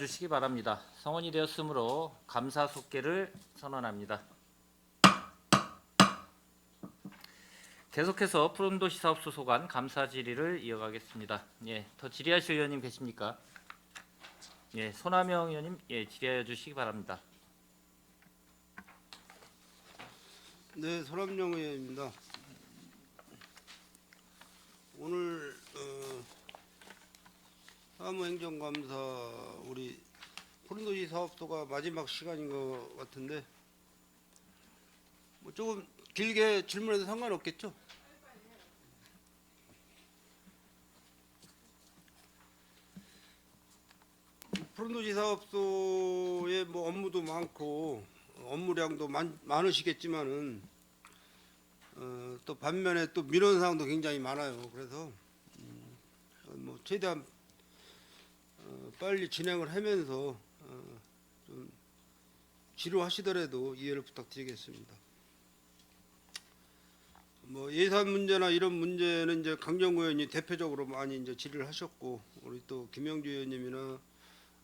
주시기 바랍니다. 성원이 되었으므로 감사 속계를 선언합니다. 계속해서 푸른도시 사업소 소관 감사 질의를 이어가겠습니다. 예, 더 질의하실 의원님 계십니까? 예, 손하명 의원님, 예, 질의하여 주시기 바랍니다. 네, 서람영 의원입니다. 오늘 사무행정감사 우리 푸른도시 사업소가 마지막 시간인 것 같은데 뭐 조금 길게 질문해도 상관없겠죠? 푸른도시 사업소의 뭐 업무도 많고 업무량도 많으시겠지만은 또 반면에 또 민원 사항도 굉장히 많아요. 그래서 뭐 최대한 빨리 진행을 하면서 좀 지루하시더라도 이해를 부탁드리겠습니다. 뭐 예산 문제나 이런 문제는 이제 강정구 의원이 대표적으로 많이 이제 질의를 하셨고, 우리 또 김영주 의원님이나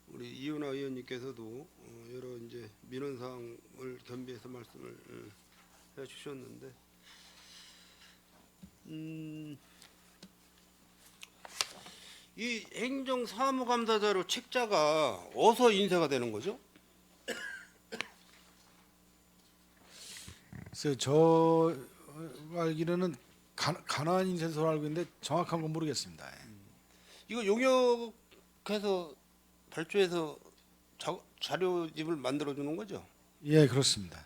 우리 이윤아 의원님께서도 여러 이제 민원 사항을 겸비해서 말씀을 해 주셨는데, 이 행정사무감사자로 책자가 어디서 인쇄가 되는 거죠? 그래서 저 알기로는 가나안 인쇄소로 알고 있는데 정확한 건 모르겠습니다. 이거 용역해서 발주해서 자료집을 만들어 주는 거죠? 예, 그렇습니다.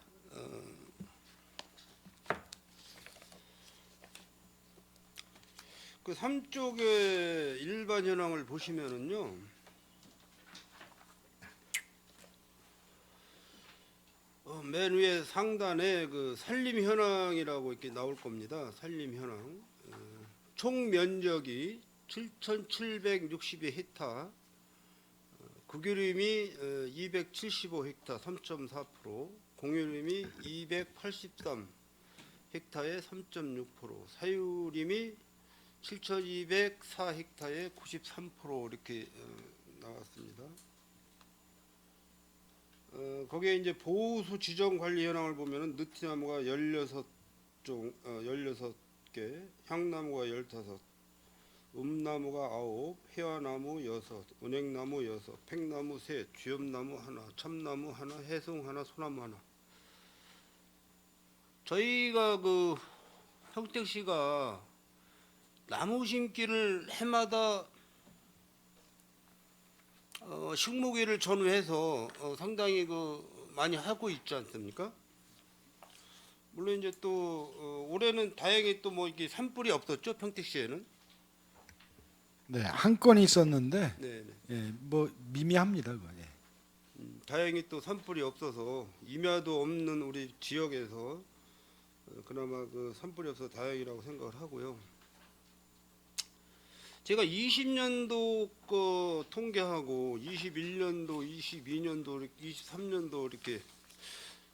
그 3쪽의 일반 현황을 보시면은요, 맨 위에 상단에 그 산림 현황이라고 이렇게 나올 겁니다. 산림 현황. 총 면적이 7,762헥타, 국유림이 275헥타 3.4%, 공유림이 283헥타에 3.6%, 사유림이 7,204헥타에 93% 이렇게 나왔습니다. 거기에 이제 보호수 지정 관리 현황을 보면은 느티나무가 16개, 향나무가 15, 음나무가 9, 회화나무 6, 은행나무 6, 팽나무 3, 쥐엄나무 1, 참나무 1, 해송 1, 소나무 1. 저희가 그 평택시가 나무 심기를 해마다 식목일을 전후해서 상당히 그 많이 하고 있지 않습니까? 물론 이제 또 올해는 다행히 또 뭐 이게 산불이 없었죠, 평택시에는. 네, 한 건이 있었는데 네, 예, 뭐 미미합니다. 그거. 예. 다행히 또 산불이 없어서 임야도 없는 우리 지역에서 그나마 그 산불이 없어서 다행이라고 생각을 하고요. 제가 20년도 거 통계하고 21년도, 22년도, 23년도 이렇게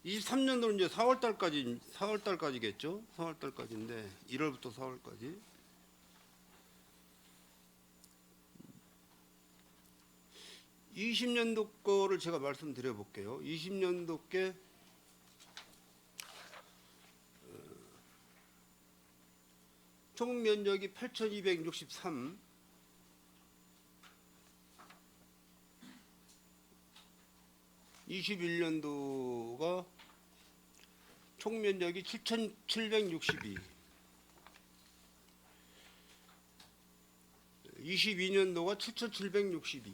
23년도는 이제 4월달까지겠죠. 4월달까지인데 1월부터 4월까지. 20년도 거를 제가 말씀드려 볼게요. 20년도 게 총 면적이 8,263, 21년도가 총 면적이 7,762, 22년도가 7,762,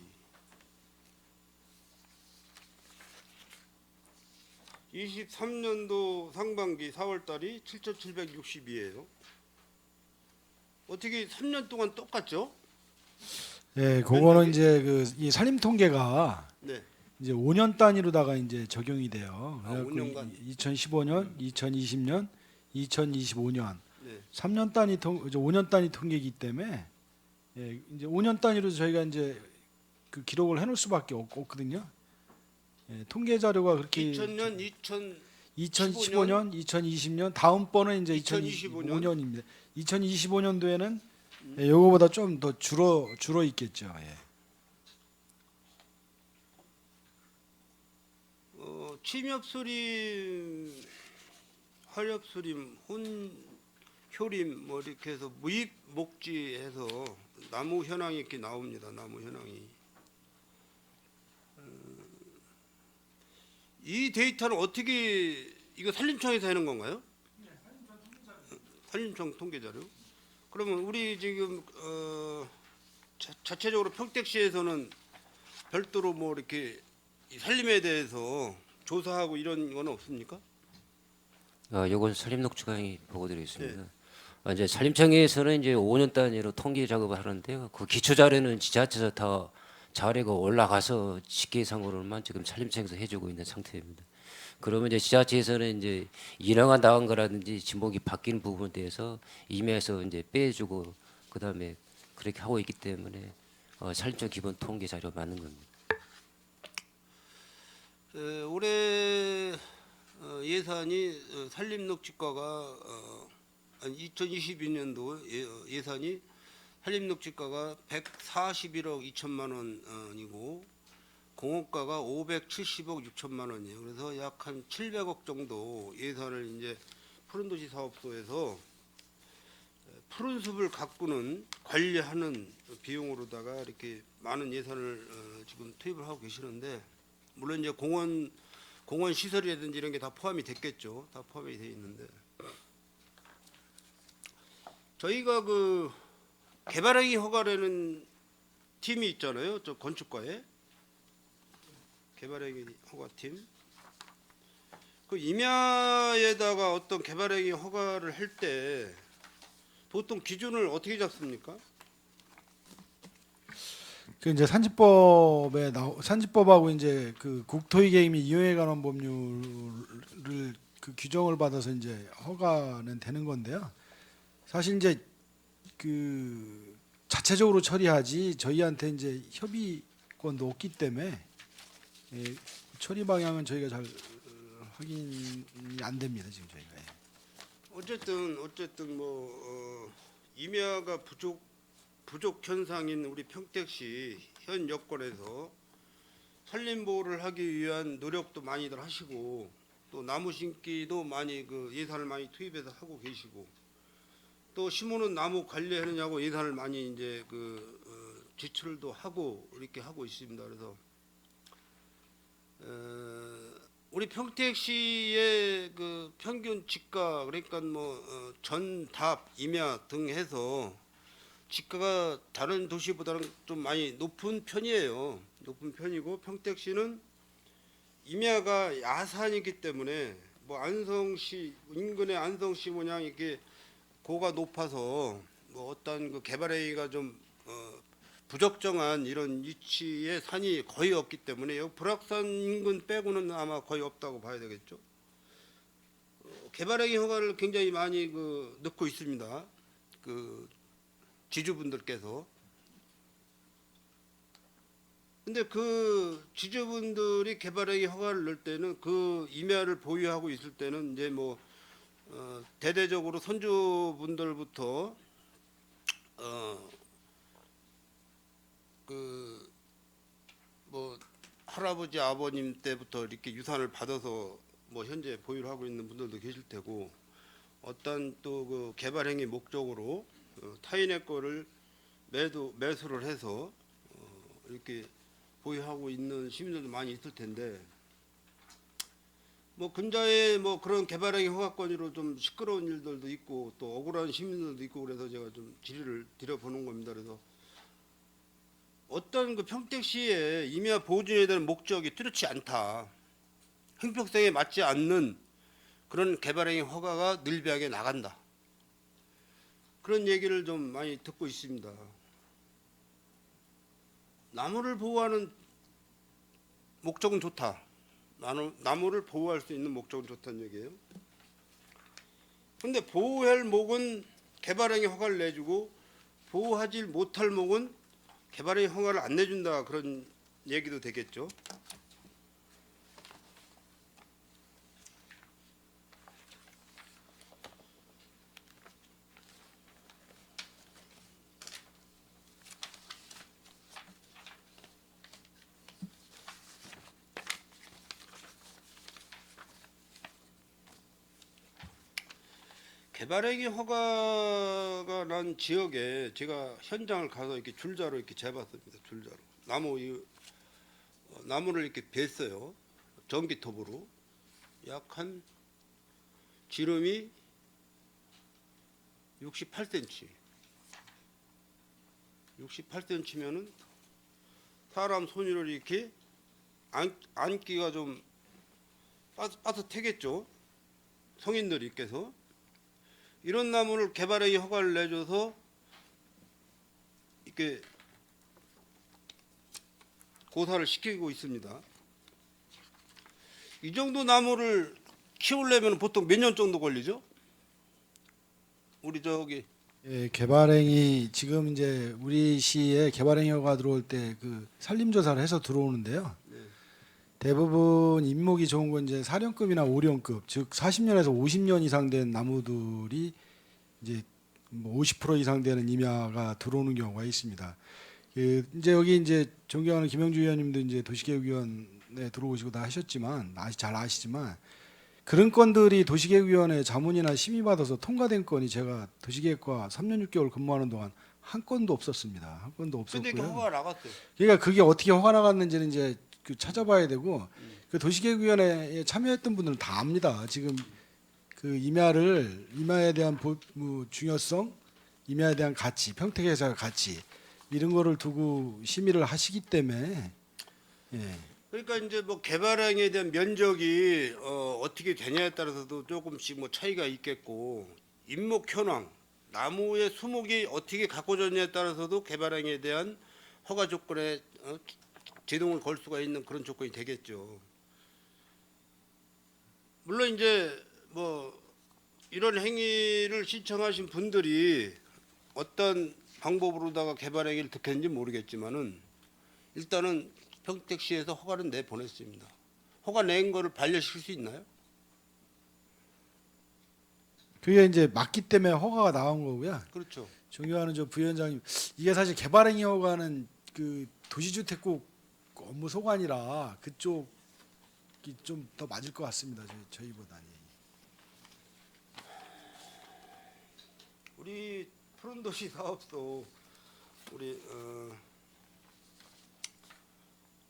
23년도 상반기 4월달이 7,762예요. 어떻게 3년 동안 똑같죠? 예, 그거는 이제 그 이 산림 통계가 네. 이제 5년 단위로다가 이제 적용이 돼요. 아, 그래갖고 5년간. 2015년, 2020년, 2025년 네. 3년 단위 이제 5년 단위 통계이기 때문에 예, 이제 5년 단위로 저희가 이제 그 기록을 해놓을 수밖에 없거든요. 예, 통계 자료가 그렇게 2000년, 2015년, 2020년 다음번은 이제 2025 년. 2025년입니다. 2025년도에는 요거보다 좀 더 줄어 있겠죠. 예. 침엽수림, 활엽수림, 혼효림 뭐 이렇게 해서 무입 목지해서 나무 현황이 이렇게 나옵니다. 나무 현황이. 이 데이터는 어떻게 이거 산림청에서 하는 건가요? 산림청 통계자료. 그러면 우리 지금 자체적으로 평택시에서는 별도로 뭐 이렇게 이 산림에 대해서 조사하고 이런 건 없습니까? 요건 산림녹지관이 보고드리겠습니다. 이제 산림청에서는 이제 5년 단위로 통계 작업을 하는데요. 그 기초 자료는 지자체에서 다 자료가 올라가서 집계상으로만 지금 산림청에서 해주고 있는 상태입니다. 그러면 이제 지자체에서는 이제 인허가 나간 거라든지 진목이 바뀐 부분에 대해서 임의해서 이제 빼주고 그다음에 그렇게 하고 있기 때문에 산림청 기본 통계 자료 맞는 겁니다. 올해 예산이 산림녹지과가 2022년도 예산이 산림녹지과가 141억 2천만 원이고 공업과가 570억 6천만 원이에요. 그래서 약 한 700억 정도 예산을 이제 푸른도시 사업소에서 푸른 숲을 가꾸는 관리하는 비용으로다가 이렇게 많은 예산을 지금 투입을 하고 계시는데 물론 이제 공원 시설이라든지 이런 게 다 포함이 됐겠죠. 다 포함이 돼 있는데 저희가 그 개발행위 허가라는 팀이 있잖아요. 저 건축과에 개발행위 허가팀. 그 임야에다가 어떤 개발행위 허가를 할 때 보통 기준을 어떻게 잡습니까? 그 이제 산지법하고 이제 그 국토위계획 및 이용에 관한 법률을 그 규정을 받아서 이제 허가는 되는 건데요. 사실 이제 그 자체적으로 처리하지 저희한테 이제 협의권도 없기 때문에 처리 방향은 저희가 잘 확인이 안 됩니다. 지금 저희가. 어쨌든 뭐 임야가 부족 현상인 우리 평택시 현 여건에서 산림 보호를 하기 위한 노력도 많이들 하시고 또 나무 심기도 많이 그 예산을 많이 투입해서 하고 계시고 또 심어놓은 나무 관리하느냐고 예산을 많이 이제 지출도 하고 이렇게 하고 있습니다. 그래서 우리 평택시의 그 평균 지가 그러니까 뭐 전답 임야 등 해서 지가가 다른 도시보다는 좀 많이 높은 편이에요. 높은 편이고 평택시는 임야가 야산이기 때문에 뭐 안성시 인근의 안성시 모양 이렇게 고가 높아서 뭐 어떤 그 개발행위가 좀 부적정한 이런 위치의 산이 거의 없기 때문에 여기 불악산 인근 빼고는 아마 거의 없다고 봐야 되겠죠. 개발행위 허가를 굉장히 많이 넣고 있습니다. 그 지주분들께서. 근데 그 지주분들이 개발행위 허가를 넣을 때는 그 임야를 보유하고 있을 때는 이제 뭐 대대적으로 선주분들부터 그 뭐 할아버지 아버님 때부터 이렇게 유산을 받아서 뭐 현재 보유를 하고 있는 분들도 계실 테고 어떤 또 그 개발행위 목적으로 타인의 거를 매수를 해서 이렇게 보유하고 있는 시민들도 많이 있을 텐데 뭐 근자에 뭐 그런 개발행위 허가권으로 좀 시끄러운 일들도 있고 또 억울한 시민들도 있고 그래서 제가 좀 질의를 드려보는 겁니다. 그래서 어떤 그 평택시의 임야 보존에 대한 목적이 뚜렷이 않다. 형평성에 맞지 않는 그런 개발행위 허가가 늘비하게 나간다. 그런 얘기를 좀 많이 듣고 있습니다. 나무를 보호하는 목적은 좋다. 나무를 보호할 수 있는 목적은 좋다는 얘기예요. 그런데 보호할 목은 개발행위 허가를 내주고 보호하지 못할 목은 개발행위 허가를 안 내준다 그런 얘기도 되겠죠. 개발행위 허가가 난 지역에 제가 현장을 가서 이렇게 줄자로 이렇게 재봤습니다. 줄자로 나무를 이렇게 뱄어요. 전기톱으로 약 한 지름이 68cm. 68cm면은 사람 손으로 이렇게 앉기가 좀 빠듯하겠죠. 성인들께서 이런 나무를 개발행위 허가를 내줘서 이렇게 고사를 시키고 있습니다. 이 정도 나무를 키우려면 보통 몇 년 정도 걸리죠? 우리 저기 예, 개발행위 지금 이제 우리 시에 개발행위 허가 들어올 때 그 산림 조사를 해서 들어오는데요. 대부분 잎목이 좋은 건 이제 4년급이나 5년급, 즉 40년에서 50년 이상 된 나무들이 이제 뭐 50% 이상 되는 임야가 들어오는 경우가 있습니다. 이제 여기 이제 존경하는 김영주 의원님도 이제 도시계획위원회 들어오시고 다 하셨지만 잘 아시지만 그런 건들이 도시계획위원회 자문이나 심의 받아서 통과된 건이 제가 도시계획과 3년 6개월 근무하는 동안 한 건도 없었습니다. 한 건도 근데 그 없었고요. 허가가 나갔어요. 그러니까 그게 어떻게 허가 나갔는지는 이제 그 찾아봐야 되고 그 도시계획위원회에 참여했던 분들은 다 압니다. 지금 그 임야에 대한 중요성, 임야에 대한 가치, 평택에서의 가치 이런 거를 두고 심의를 하시기 때문에 예. 그러니까 이제 뭐 개발행위에 대한 면적이 어떻게 되냐에 따라서도 조금씩 뭐 차이가 있겠고 잎목 현황, 나무의 수목이 어떻게 가꿔졌냐에 따라서도 개발행위에 대한 허가 조건에 제동을 걸 수가 있는 그런 조건이 되겠죠. 물론 이제 뭐 이런 행위를 신청하신 분들이 어떤 방법으로다가 개발행위를 득했는지 모르겠지만은 일단은 평택시에서 허가를 내 보냈습니다. 허가 낸 거를 반려시킬 수 있나요? 그게 이제 맞기 때문에 허가가 나온 거고요. 그렇죠. 존경하는 저 부위원장님, 이게 사실 개발행위 허가는 그 도시주택국 업무 소관이라 그쪽이 좀 더 맞을 것 같습니다. 저희보다는. 우리 푸른도시 사업소 우리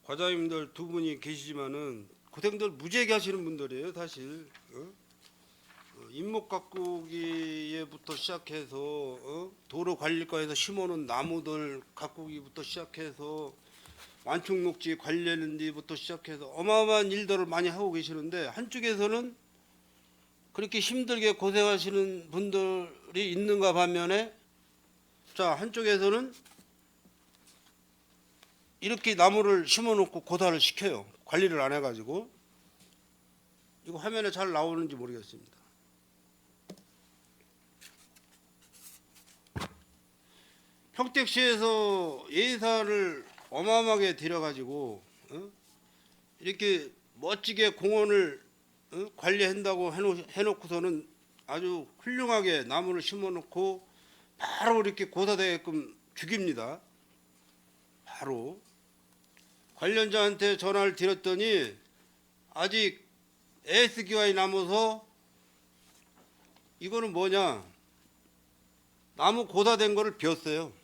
과장님들 두 분이 계시지만은 고생들 무지하게 하시는 분들이에요. 사실 잎목 가꾸기에부터 시작해서 도로 관리과에서 심어놓은 나무들 가꾸기부터 시작해서 완충 녹지 관리하는 데부터 시작해서 어마어마한 일들을 많이 하고 계시는데 한쪽에서는 그렇게 힘들게 고생하시는 분들이 있는가 반면에 자 한쪽에서는 이렇게 나무를 심어놓고 고사를 시켜요. 관리를 안 해가지고 이거 화면에 잘 나오는지 모르겠습니다. 평택시에서 예산을 어마어마하게 들여가지고 이렇게 멋지게 공원을 관리한다고 해놓고서는 아주 훌륭하게 나무를 심어놓고 바로 이렇게 고사되게끔 죽입니다. 바로 관련자한테 전화를 드렸더니 아직 AS기간이 남아서 이거는 뭐냐 나무 고사된 거를 비웠어요.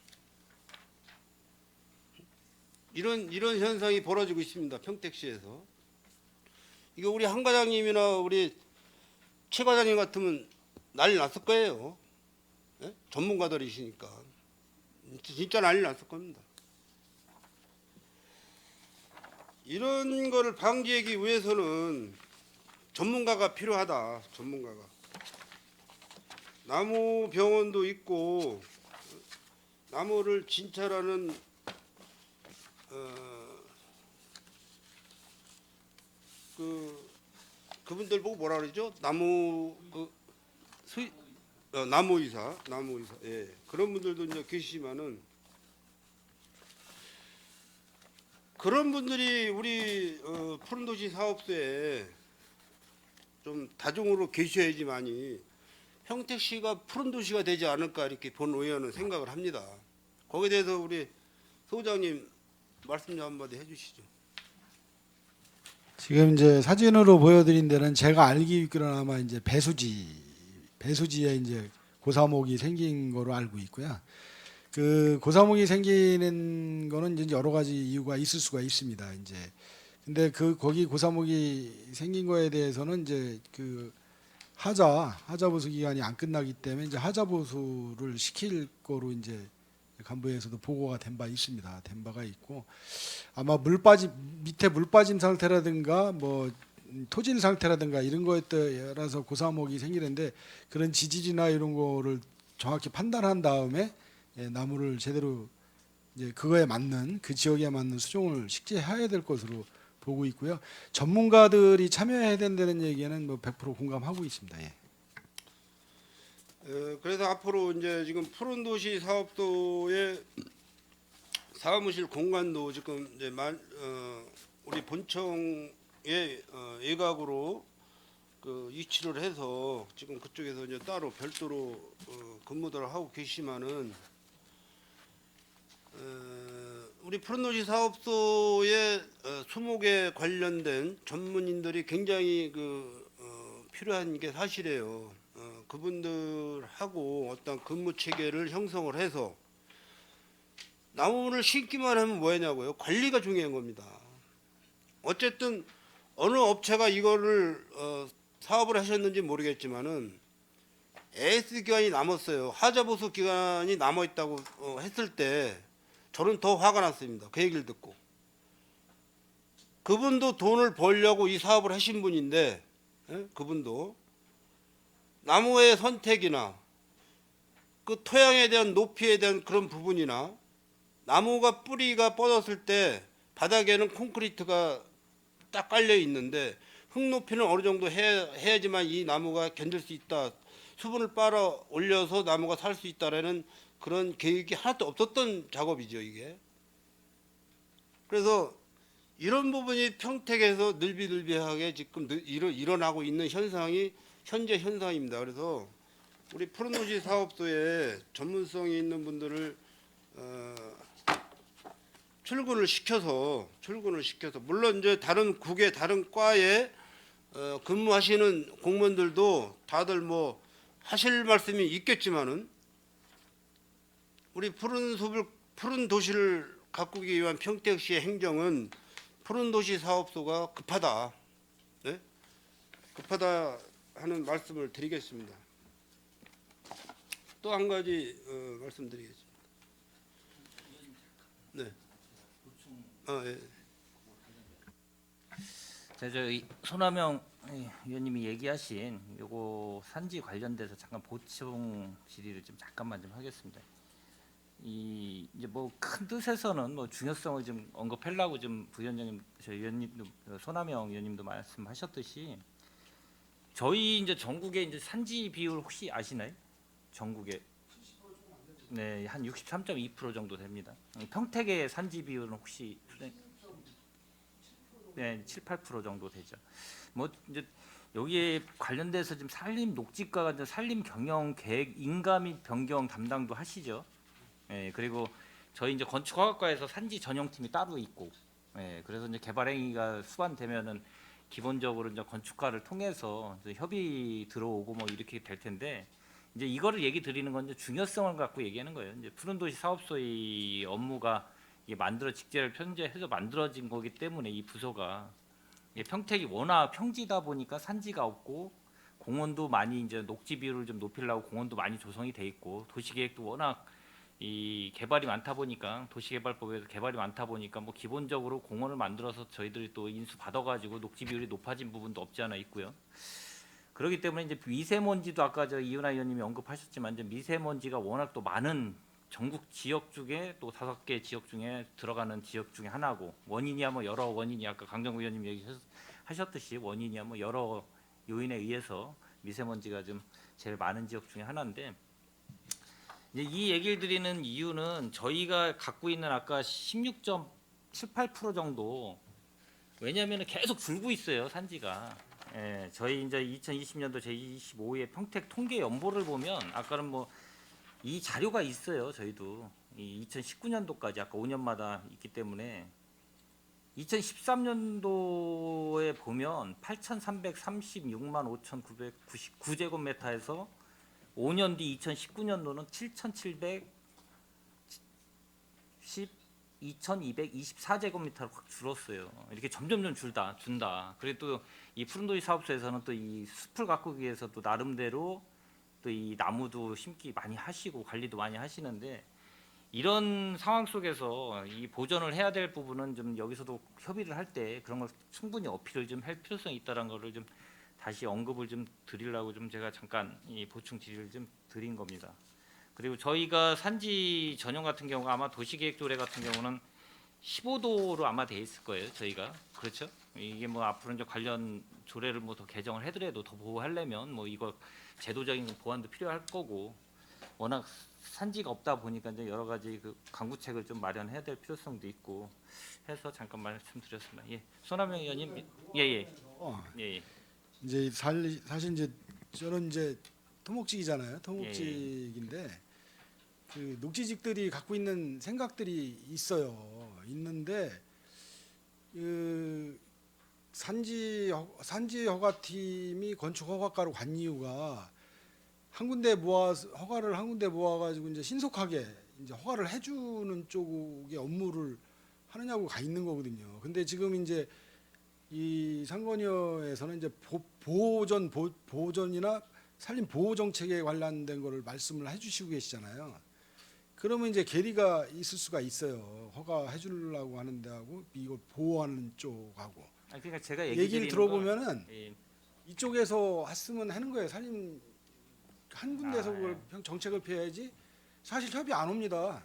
이런 현상이 벌어지고 있습니다. 평택시에서. 이거 우리 한 과장님이나 우리 최 과장님 같으면 난리 났을 거예요. 예? 전문가들이시니까 진짜 난리 났을 겁니다. 이런 거를 방지하기 위해서는 전문가가 필요하다. 전문가가. 나무 병원도 있고 나무를 진찰하는 그분들 보고 뭐라 그러죠? 나무 나무의사 예 그런 분들도 이제 계시지만은 그런 분들이 우리 푸른도시 사업소에 좀 다중으로 계셔야지만이 평택시가 푸른도시가 되지 않을까 이렇게 본 의원은 생각을 합니다. 거기에 대해서 우리 소장님 말씀 좀 한마디 해주시죠. 지금 이제 사진으로 보여드린 데는 제가 알기 있기로는 아마 이제 배수지에 이제 고사목이 생긴 거로 알고 있고요. 그 고사목이 생기는 거는 이제 여러 가지 이유가 있을 수가 있습니다. 이제 근데 그 거기 고사목이 생긴 거에 대해서는 이제 그 하자 보수 기간이 안 끝나기 때문에 이제 하자 보수를 시킬 거로 이제 간부에서도 보고가 된 바 있습니다. 된 바가 있고 아마 밑에 물 빠짐 상태라든가 뭐 토질 상태라든가 이런 거에 따라서 고사목이 생기는데 그런 지질이나 이런 거를 정확히 판단한 다음에 나무를 제대로 이제 그거에 맞는 그 지역에 맞는 수종을 식재해야 될 것으로 보고 있고요. 전문가들이 참여해야 된다는 얘기는 뭐 100% 공감하고 있습니다. 예. 그래서 앞으로 이제 지금 푸른 도시 사업소의 사무실 공간도 지금 이제 우리 본청의 외곽으로 그 위치를 해서 지금 그쪽에서 이제 따로 별도로 근무들을 하고 계시지만은 우리 푸른도시 사업소의 수목에 관련된 전문인들이 굉장히 필요한 게 사실이에요. 그분들하고 어떤 근무 체계를 형성을 해서 나무를 심기만 하면 뭐냐고요? 관리가 중요한 겁니다. 어쨌든 어느 업체가 이거를 사업을 하셨는지 모르겠지만은 AS 기간이 남았어요. 하자보수 기간이 남아 있다고 했을 때 저는 더 화가 났습니다. 그 얘기를 듣고. 그분도 돈을 벌려고 이 사업을 하신 분인데, 그분도 나무의 선택이나 그 토양에 대한 높이에 대한 그런 부분이나 나무가 뿌리가 뻗었을 때 바닥에는 콘크리트가 딱 깔려 있는데 흙 높이는 어느 정도 해야지만 이 나무가 견딜 수 있다. 수분을 빨아 올려서 나무가 살 수 있다라는 그런 계획이 하나도 없었던 작업이죠, 이게. 그래서 이런 부분이 평택에서 늘비늘비하게 지금 일어나고 있는 현상이 현재 현상입니다. 그래서 우리 푸른도시 사업소에 전문성이 있는 분들을 출근을 시켜서 물론 이제 다른 국의 다른 과에 근무하시는 공무원들도 다들 뭐 하실 말씀이 있겠지만은 우리 푸른 도시를 가꾸기 위한 평택시의 행정은 푸른 도시 사업소가 급하다. 네? 급하다 하는 말씀을 드리겠습니다. 또 한 가지 말씀드리겠습니다. 네. 예. 저희 손화명 의원님이 얘기하신 요거 산지 관련돼서 잠깐 보충 질의를 좀 잠깐만 좀 하겠습니다. 이제 뭐 큰 뜻에서는 뭐 중요성을 좀 언급하려고 좀 부위원장님, 저희 의원님도 손화명 의원님도 말씀하셨듯이 저희 이제 전국에 이제 산지 비율 혹시 아시나요? 전국에 네, 한 63.2% 정도 됩니다. 평택의 산지 비율은 혹시 네, 7, 8% 정도 되죠. 뭐 이제 여기에 관련돼서 지금 산림 녹지과가 이제 산림 경영 계획 인가 및 변경 담당도 하시죠. 예, 그리고 저희 이제 건축화학과에서 산지 전용팀이 따로 있고, 예, 그래서 이제 개발행위가 수반되면은 기본적으로 이제 건축가를 통해서 이제 협의 들어오고 뭐 이렇게 될 텐데 이제 이거를 얘기 드리는 건 이제 중요성을 갖고 얘기하는 거예요. 이제 푸른도시 사업소의 업무가 이게 직제를 편제해서 만들어진 거기 때문에 이 부서가 평택이 워낙 평지다 보니까 산지가 없고 공원도 많이 이제 녹지 비율을 좀 높이려고 공원도 많이 조성이 돼 있고 도시계획도 워낙 이 개발이 많다 보니까 도시개발법에서 개발이 많다 보니까 뭐 기본적으로 공원을 만들어서 저희들이 또 인수 받아가지고 녹지 비율이 높아진 부분도 없지 않아 있고요. 그렇기 때문에 이제 미세먼지도 아까 저 이은하 의원님이 언급하셨지만 이제 미세먼지가 워낙 또 많은 전국 지역 중에 또 5개 지역 중에 들어가는 지역 중에 하나고 원인이야 뭐 여러 원인이 아까 강정구 의원님 얘기하셨듯이 원인이야 뭐 여러 요인에 의해서 미세먼지가 좀 제일 많은 지역 중에 하나인데 이제 이 얘기를 드리는 이유는 저희가 갖고 있는 아까 16.78% 정도 왜냐하면 계속 줄고 있어요 산지가. 예, 저희 이제 2020년도 제25회 평택 통계 연보를 보면 아까는 뭐 이 자료가 있어요. 저희도 이 2019년도까지 아까 5년마다 있기 때문에 2013년도에 보면 8,336만 5,999제곱미터에서 5년 뒤 2019년도는 7,224제곱미터로 확 줄었어요. 이렇게 점점점 준다. 그리고 또 이 푸른도시 사업소에서는 또 이 숲을 가꾸기 위해서 또 나름대로 또 이 나무도 심기 많이 하시고 관리도 많이 하시는데, 이런 상황 속에서 이 보전을 해야 될 부분은 좀 여기서도 협의를 할 때 그런 걸 충분히 어필을 좀 할 필요성이 있다는 거를 좀 다시 언급을 좀 드리려고 좀 제가 잠깐 이 보충 질의를 좀 드린 겁니다. 그리고 저희가 산지 전용 같은 경우가 아마 도시계획조례 같은 경우는 15도로 아마 돼 있을 거예요. 저희가 그렇죠. 이게 뭐 앞으로 이제 관련 조례를 뭐 더 개정을 해더라도 더 보호하려면 뭐 이거 제도적인 보완도 필요할 거고, 워낙 산지가 없다 보니까 이제 여러 가지 그 강구책을 좀 마련해야 될 필요성도 있고 해서 잠깐 말씀드렸습니다. 예, 손학명 의원님, 예예, 예. 이제 사실 이제 저는 이제 토목직이잖아요. 토목직인데 그 녹지직들이 갖고 있는 생각들이 있어요. 있는데 그 산지 허가팀이 건축 허가가로 간 이유가 한 군데 허가를 한 군데 모아가지고 이제 신속하게 이제 허가를 해주는 쪽의 업무를 하느냐고 가 있는 거거든요. 근데 지금 이제 이 상건위에서는 이제 보호전이나 산림 보호 정책에 관련된 거를 말씀을 해주시고 계시잖아요. 그러면 이제 괴리가 있을 수가 있어요. 허가해 주려고 하는 데하고 이걸 보호하는 쪽하고. 아니, 그러니까 제가 얘기를 들어보면은 예. 이쪽에서 했으면 하는 거예요. 산림 한 군데서 그걸 정책을 펴야지. 사실 협의 안 옵니다.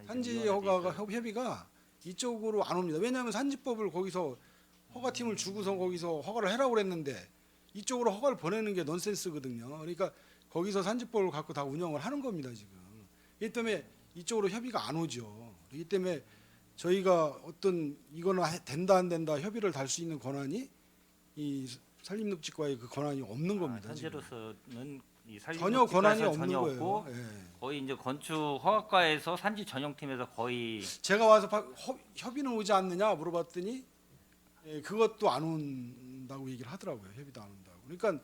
산지 허가가 협의가 이쪽으로 안 옵니다. 왜냐하면 산지법을 거기서 허가팀을 주고서 거기서 허가를 해라고 그랬는데 이쪽으로 허가를 보내는 게 넌센스거든요. 그러니까 거기서 산지법을 갖고 다 운영을 하는 겁니다 지금. 이 때문에 이쪽으로 협의가 안 오죠. 이 때문에 저희가 어떤 이거는 된다 안 된다 협의를 달 수 있는 권한이 이 산림녹지과의 그 권한이 없는 겁니다. 지금. 현재로서는 이 전혀 권한이 없는 전혀 거예요. 없고 예. 거의 이제 건축 허가과에서 산지 전용팀에서 거의 제가 와서 협의는 오지 않느냐 물어봤더니 그것도 안 온다고 얘기를 하더라고요. 협의도 안 온다고. 그러니까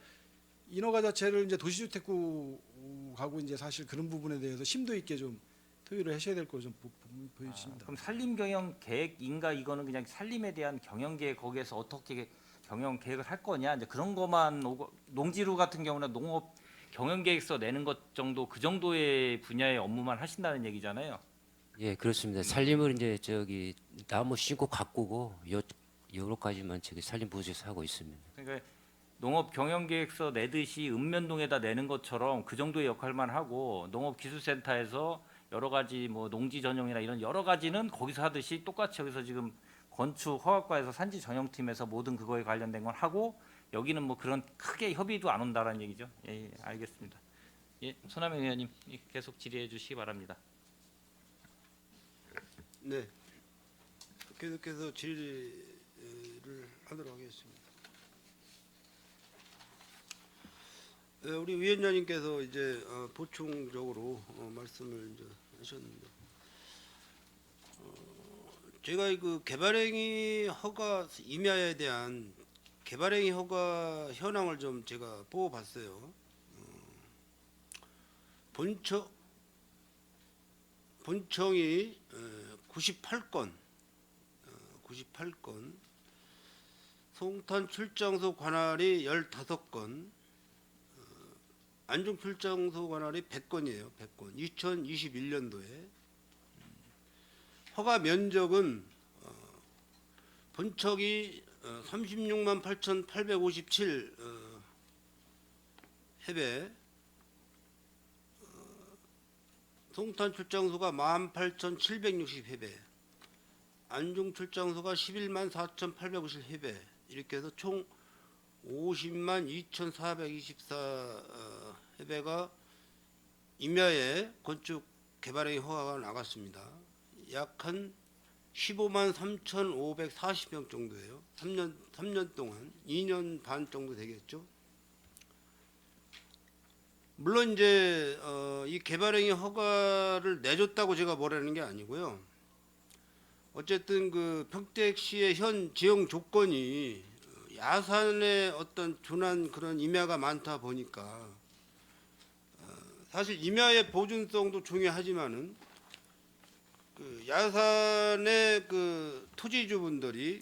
인허가 자체를 이제 도시주택구하고 이제 사실 그런 부분에 대해서 심도 있게 좀 토의를 하셔야 될 거 좀 보여주십니다. 그럼 산림 경영 계획인가, 이거는 그냥 산림에 대한 경영 계획, 거기에서 어떻게 경영 계획을 할 거냐, 이제 그런 것만 오고, 농지루 같은 경우는 농업 경영 계획서 내는 것 정도, 그 정도의 분야의 업무만 하신다는 얘기잖아요. 예, 그렇습니다. 산림을 이제 저기 나무 심고 가꾸고 요로까지만 저기 산림 부서에서 하고 있습니다. 그러니까 농업 경영 계획서 내듯이 읍면동에다 내는 것처럼 그 정도의 역할만 하고, 농업기술센터에서 여러 가지 뭐 농지 전용이나 이런 여러 가지는 거기서 하듯이 똑같이 여기서 지금 건축 허가과에서 산지 전용팀에서 모든 그거에 관련된 건 하고, 여기는 뭐 그런 크게 협의도 안 온다라는 얘기죠. 예, 예, 알겠습니다. 예, 손학명 의원님 계속 질의해 주시기 바랍니다. 네. 계속해서 질의를 하도록 하겠습니다. 우리 위원장님께서 이제 보충적으로 말씀을 이제 하셨는데, 제가 그 개발행위 허가 임야에 대한 개발행위 허가 현황을 좀 제가 보고 봤어요. 본청이 98건, 송탄 출장소 관할이 15건, 안중 출장소 관할이 100건이에요. 100건. 2021년도에 허가 면적은 본청이 36만 8,857 해배, 송탄 출장소가 18,760 해배, 안중 출장소가 11만 4,850 해배, 이렇게 해서 총 50만 2,424 해배가 임야에 건축 개발행위 허가가 나갔습니다. 약 한 15만 3,540평 정도예요. 3년 동안 2년 반 정도 되겠죠. 물론 이제 이 개발행위 허가를 내줬다고 제가 뭐라는 게 아니고요. 어쨌든 그 평택시의 현 지형 조건이 야산의 어떤 둔한 그런 임야가 많다 보니까 사실 임야의 보존성도 중요하지만은 그 야산의 그 토지주분들이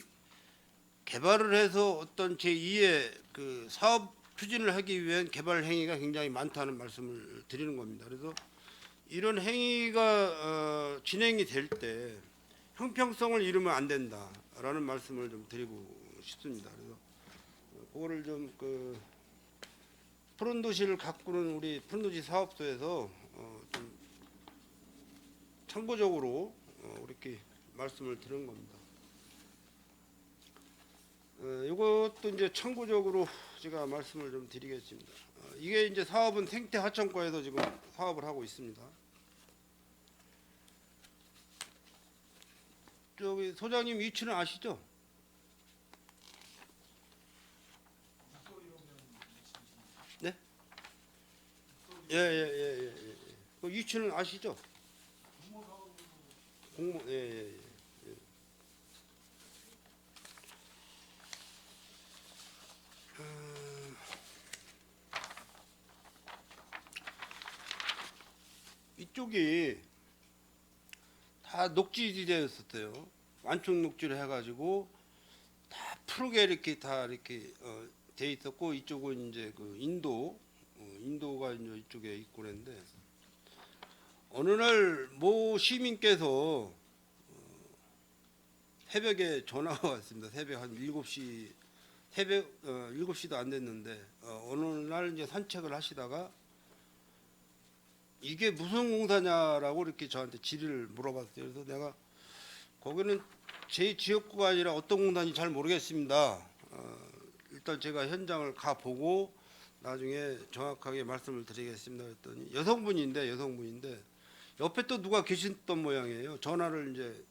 개발을 해서 어떤 제2의 그 사업 추진을 하기 위한 개발 행위가 굉장히 많다는 말씀을 드리는 겁니다. 그래서 이런 행위가 진행이 될 때 형평성을 잃으면 안 된다라는 말씀을 좀 드리고 싶습니다. 그래서 그거를 좀 그 푸른 도시를 가꾸는 우리 푸른 도시 사업소에서 좀 참고적으로 이렇게 말씀을 드린 겁니다. 이것도 이제 참고적으로 제가 말씀을 좀 드리겠습니다. 이게 이제 사업은 생태 하천과에서 지금 사업을 하고 있습니다. 저기 소장님 위치는 아시죠? 네? 예. 그 위치는 아시죠? 공모 예. 이쪽이 다 녹지지대였었어요. 완충 녹지를 해가지고 다 푸르게 이렇게 다 이렇게 돼 있었고 이쪽은 이제 그 인도가 이제 이쪽에 있고 그랬는데 어느 날 모 시민께서 새벽에 전화가 왔습니다. 새벽 한 7시 새벽 7시도 안 됐는데 어느 날 이제 산책을 하시다가 이게 무슨 공사냐라고 이렇게 저한테 질의를 물어봤어요. 그래서 내가 거기는 제 지역구가 아니라 어떤 공사인지 잘 모르겠습니다. 일단 제가 현장을 가 보고 나중에 정확하게 말씀을 드리겠습니다. 했더니 여성분인데 옆에 또 누가 계셨던 모양이에요. 전화를 이제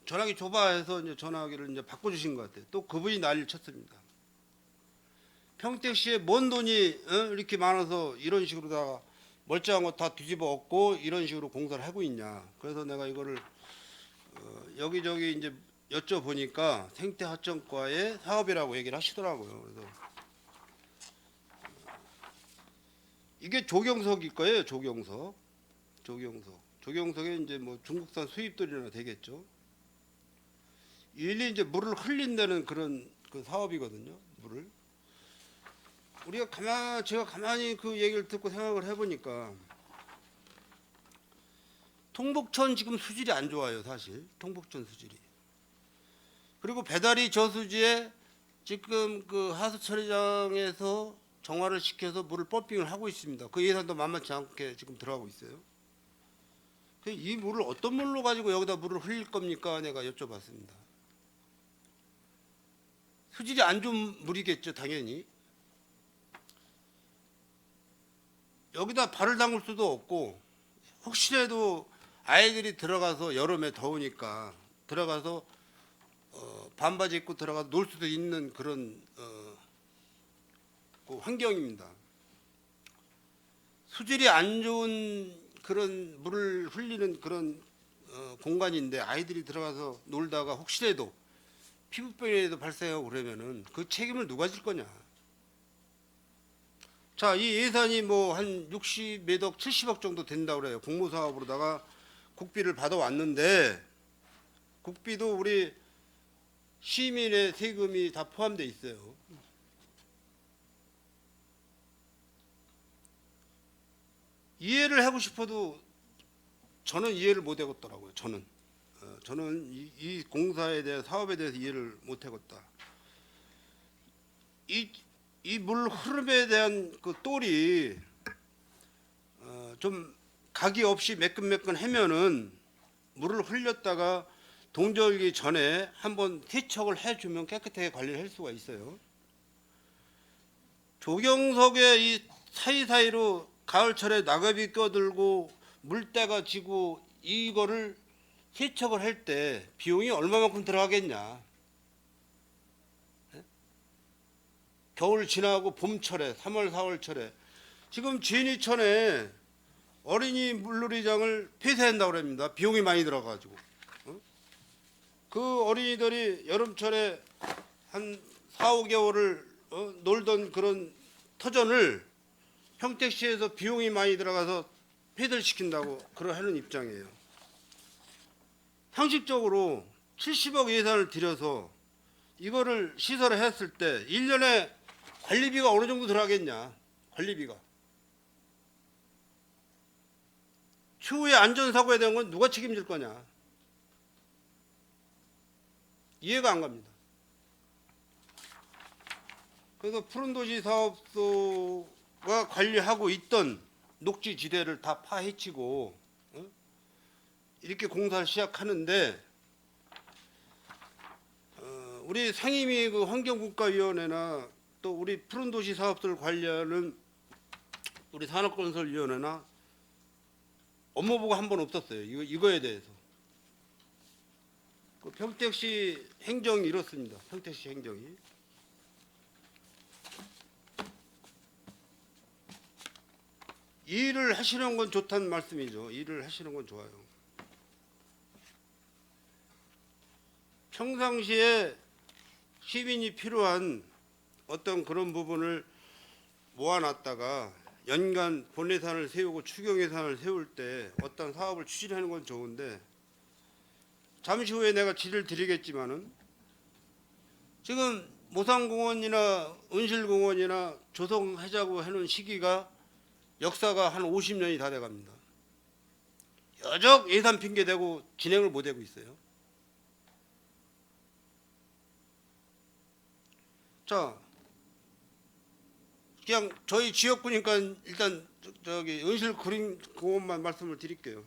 전화기 줘봐 해서 이제 전화기를 이제 바꿔주신 것 같아요. 또 그분이 난리를 쳤습니다. 평택시에 뭔 돈이 이렇게 많아서 이런 식으로 다 멀쩡한 거 다 뒤집어 엎고 이런 식으로 공사를 하고 있냐. 그래서 내가 이거를 여기저기 이제 여쭤보니까 생태하천과의 사업이라고 얘기를 하시더라고요. 그래서 이게 조경석일 거예요. 조경석에 이제 뭐 중국산 수입들이나 되겠죠. 일일이 이제 물을 흘린다는 그런 그 사업이거든요. 물을. 제가 가만히 그 얘기를 듣고 생각을 해보니까 통북천 지금 수질이 안 좋아요, 사실. 통북천 수질이. 그리고 배다리 저수지에 지금 그 하수 처리장에서 정화를 시켜서 물을 펌핑을 하고 있습니다. 그 예산도 만만치 않게 지금 들어가고 있어요. 이 물을 어떤 물로 가지고 여기다 물을 흘릴 겁니까? 내가 여쭤봤습니다. 수질이 안 좋은 물이겠죠, 당연히. 여기다 발을 담글 수도 없고 혹시라도 아이들이 들어가서 여름에 더우니까 들어가서 반바지 입고 들어가서 놀 수도 있는 그런 그 환경입니다. 수질이 안 좋은 그런 물을 흘리는 그런 공간인데 아이들이 들어가서 놀다가 혹시라도 피부병이라도 발생하고 그러면은 그 책임을 누가 질 거냐. 자, 이 예산이 뭐 한 60몇 억, 70억 정도 된다고 그래요. 공모사업으로다가 국비를 받아왔는데 국비도 우리 시민의 세금이 다 포함되어 있어요. 이해를 하고 싶어도 저는 이해를 못 하겠더라고요. 저는 이 공사에 대해 사업에 대해서 이해를 못 하겠다. 이 물 흐름에 대한 그 똘이 좀 각이 없이 매끈매끈하면은 물을 흘렸다가 동절기 전에 한번 세척을 해주면 깨끗하게 관리를 할 수가 있어요. 조경석의 이 사이사이로 가을철에 낙엽이 껴들고 물때가 지고 이거를 세척을 할 때 비용이 얼마만큼 들어가겠냐. 겨울 지나고 봄철에 3월 4월철에 지금 진이천에 어린이 물놀이장을 폐쇄한다고 합니다. 비용이 많이 들어가지고 그 어린이들이 여름철에 한 4, 5개월을 놀던 그런 터전을 평택시에서 비용이 많이 들어가서 폐쇄를 시킨다고 그러하는 입장이에요. 상식적으로 70억 예산을 들여서 이거를 시설을 했을 때 1년에 관리비가 어느 정도 들어가겠냐. 관리비가. 추후에 안전사고에 대한 건 누가 책임질 거냐. 이해가 안 갑니다. 그래서 푸른도시 사업소가 관리하고 있던 녹지지대를 다 파헤치고 이렇게 공사를 시작하는데 우리 상임위 그 환경국가위원회나 또 우리 푸른도시 사업소를 관리하는 우리 산업건설위원회나 업무보고 한 번 없었어요. 이거에 대해서. 그 평택시 행정이 이렇습니다. 평택시 행정이. 일을 하시는 건 좋다는 말씀이죠. 일을 하시는 건 좋아요. 평상시에 시민이 필요한 어떤 그런 부분을 모아놨다가 연간 본예산을 세우고 추경예산을 세울 때 어떤 사업을 추진하는 건 좋은데 잠시 후에 내가 질의를 드리겠지만은 지금 모산공원이나 은실공원이나 조성하자고 하는 시기가 역사가 한 50년이 다 돼갑니다. 여적 예산 핑계 대고 진행을 못 하고 있어요. 자, 그냥 저희 지역구니까 일단 저기 은실공원만 말씀을 드릴게요.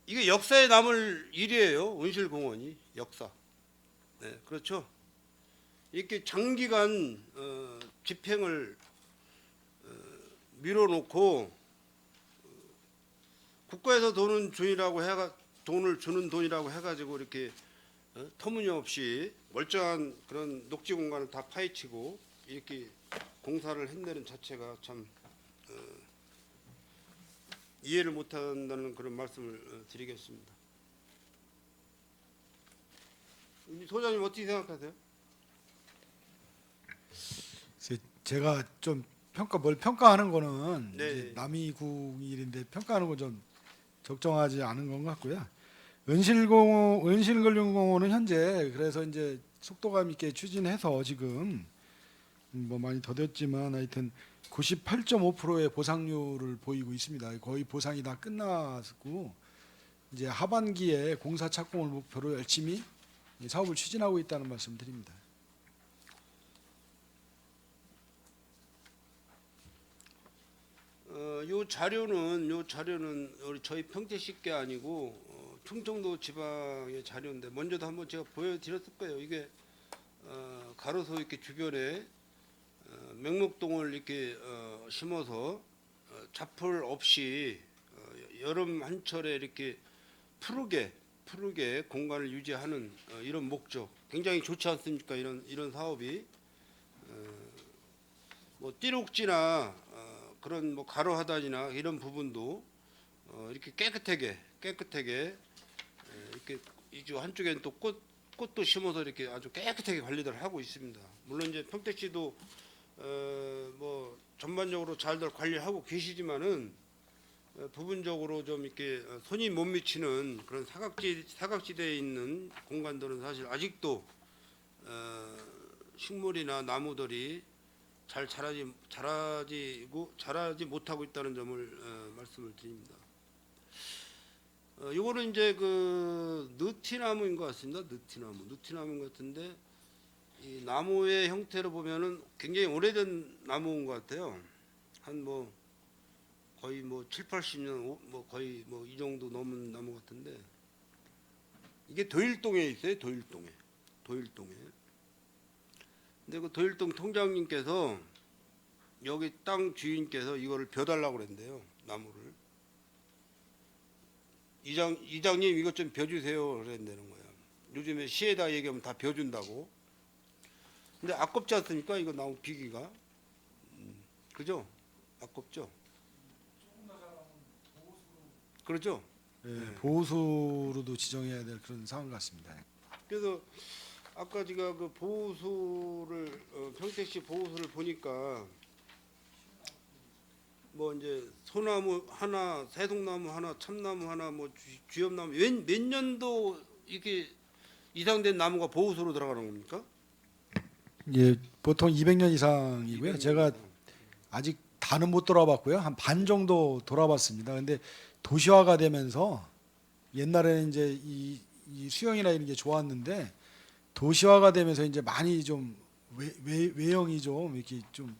이게 역사에 남을 일이에요. 은실공원이 역사. 네, 그렇죠. 이렇게 장기간 집행을 밀어놓고 국가에서 돈을 주는 돈이라고 해가지고 이렇게 터무니없이 멀쩡한 그런 녹지 공간을 다 파헤치고 이렇게 공사를 한다는 자체가 참 이해를 못한다는 그런 말씀을 드리겠습니다. 우리 소장님 어떻게 생각하세요? 제가 좀 뭘 평가하는 거는 네. 이제 남이국 일인데 평가하는 건 좀 적정하지 않은 건 같고요. 은실근린공원은 현재 그래서 이제 속도감 있게 추진해서 지금 뭐 많이 더뎠지만 하여튼 98.5%의 보상률을 보이고 있습니다. 거의 보상이 다 끝났고 이제 하반기에 공사 착공을 목표로 열심히 사업을 추진하고 있다는 말씀 드립니다. 요 자료는 우리 저희 평택시 게 아니고 충청도 지방의 자료인데 먼저도 한번 제가 보여드렸을 거예요. 이게 가로수 이렇게 주변에 맹목동을 이렇게 심어서 잡풀 없이 여름 한철에 이렇게 푸르게 공간을 유지하는 이런 목적 굉장히 좋지 않습니까? 이런 사업이 뭐 띠록지나 그런 뭐 가로 하단이나 이런 부분도 이렇게 깨끗하게 이렇게 이쪽 한쪽에는 또 꽃도 심어서 이렇게 아주 깨끗하게 관리를 하고 있습니다. 물론 이제 평택시도 뭐 전반적으로 잘들 관리하고 계시지만은 부분적으로 좀 이렇게 손이 못 미치는 그런 사각지대에 있는 공간들은 사실 아직도 식물이나 나무들이 잘 자라지 못하고 있다는 점을 말씀을 드립니다. 이거는 이제 그 느티나무인 것 같습니다. 느티나무 같은데 이 나무의 형태로 보면은 굉장히 오래된 나무인 것 같아요. 한 뭐 거의 뭐 7, 80년 뭐 거의 뭐 이 정도 넘은 나무 같은데 이게 도일동에 있어요. 도일동에. 근데 그 도일동 통장님께서 여기 땅 주인께서 이거를 벼달라고 그랬는데요. 나무를. 이장님 이것 좀 벼주세요 그랬다는 거예요. 요즘에 시에다 얘기하면 다 벼준다고. 근데 아깝지 않습니까? 이거 나무 비기가. 그죠? 아깝죠? 그렇죠? 보호수로도 지정해야 될 그런 상황 같습니다. 그래서 아까 제가 그 보호수를 평택시 보호수를 보니까 뭐 이제 소나무 하나, 새송나무 하나, 참나무 하나, 뭐 주엽나무 몇 년도 이게 이상된 나무가 보호수로 들어가는 겁니까? 예, 보통 200년 이상이고요. 200년 제가 이상. 아직 다는 못 돌아봤고요. 한 반 정도 돌아봤습니다. 근데 도시화가 되면서 옛날에는 이제 이 수영이나 이런 게 좋았는데 도시화가 되면서 이제 많이 좀 외형이 좀 이렇게 좀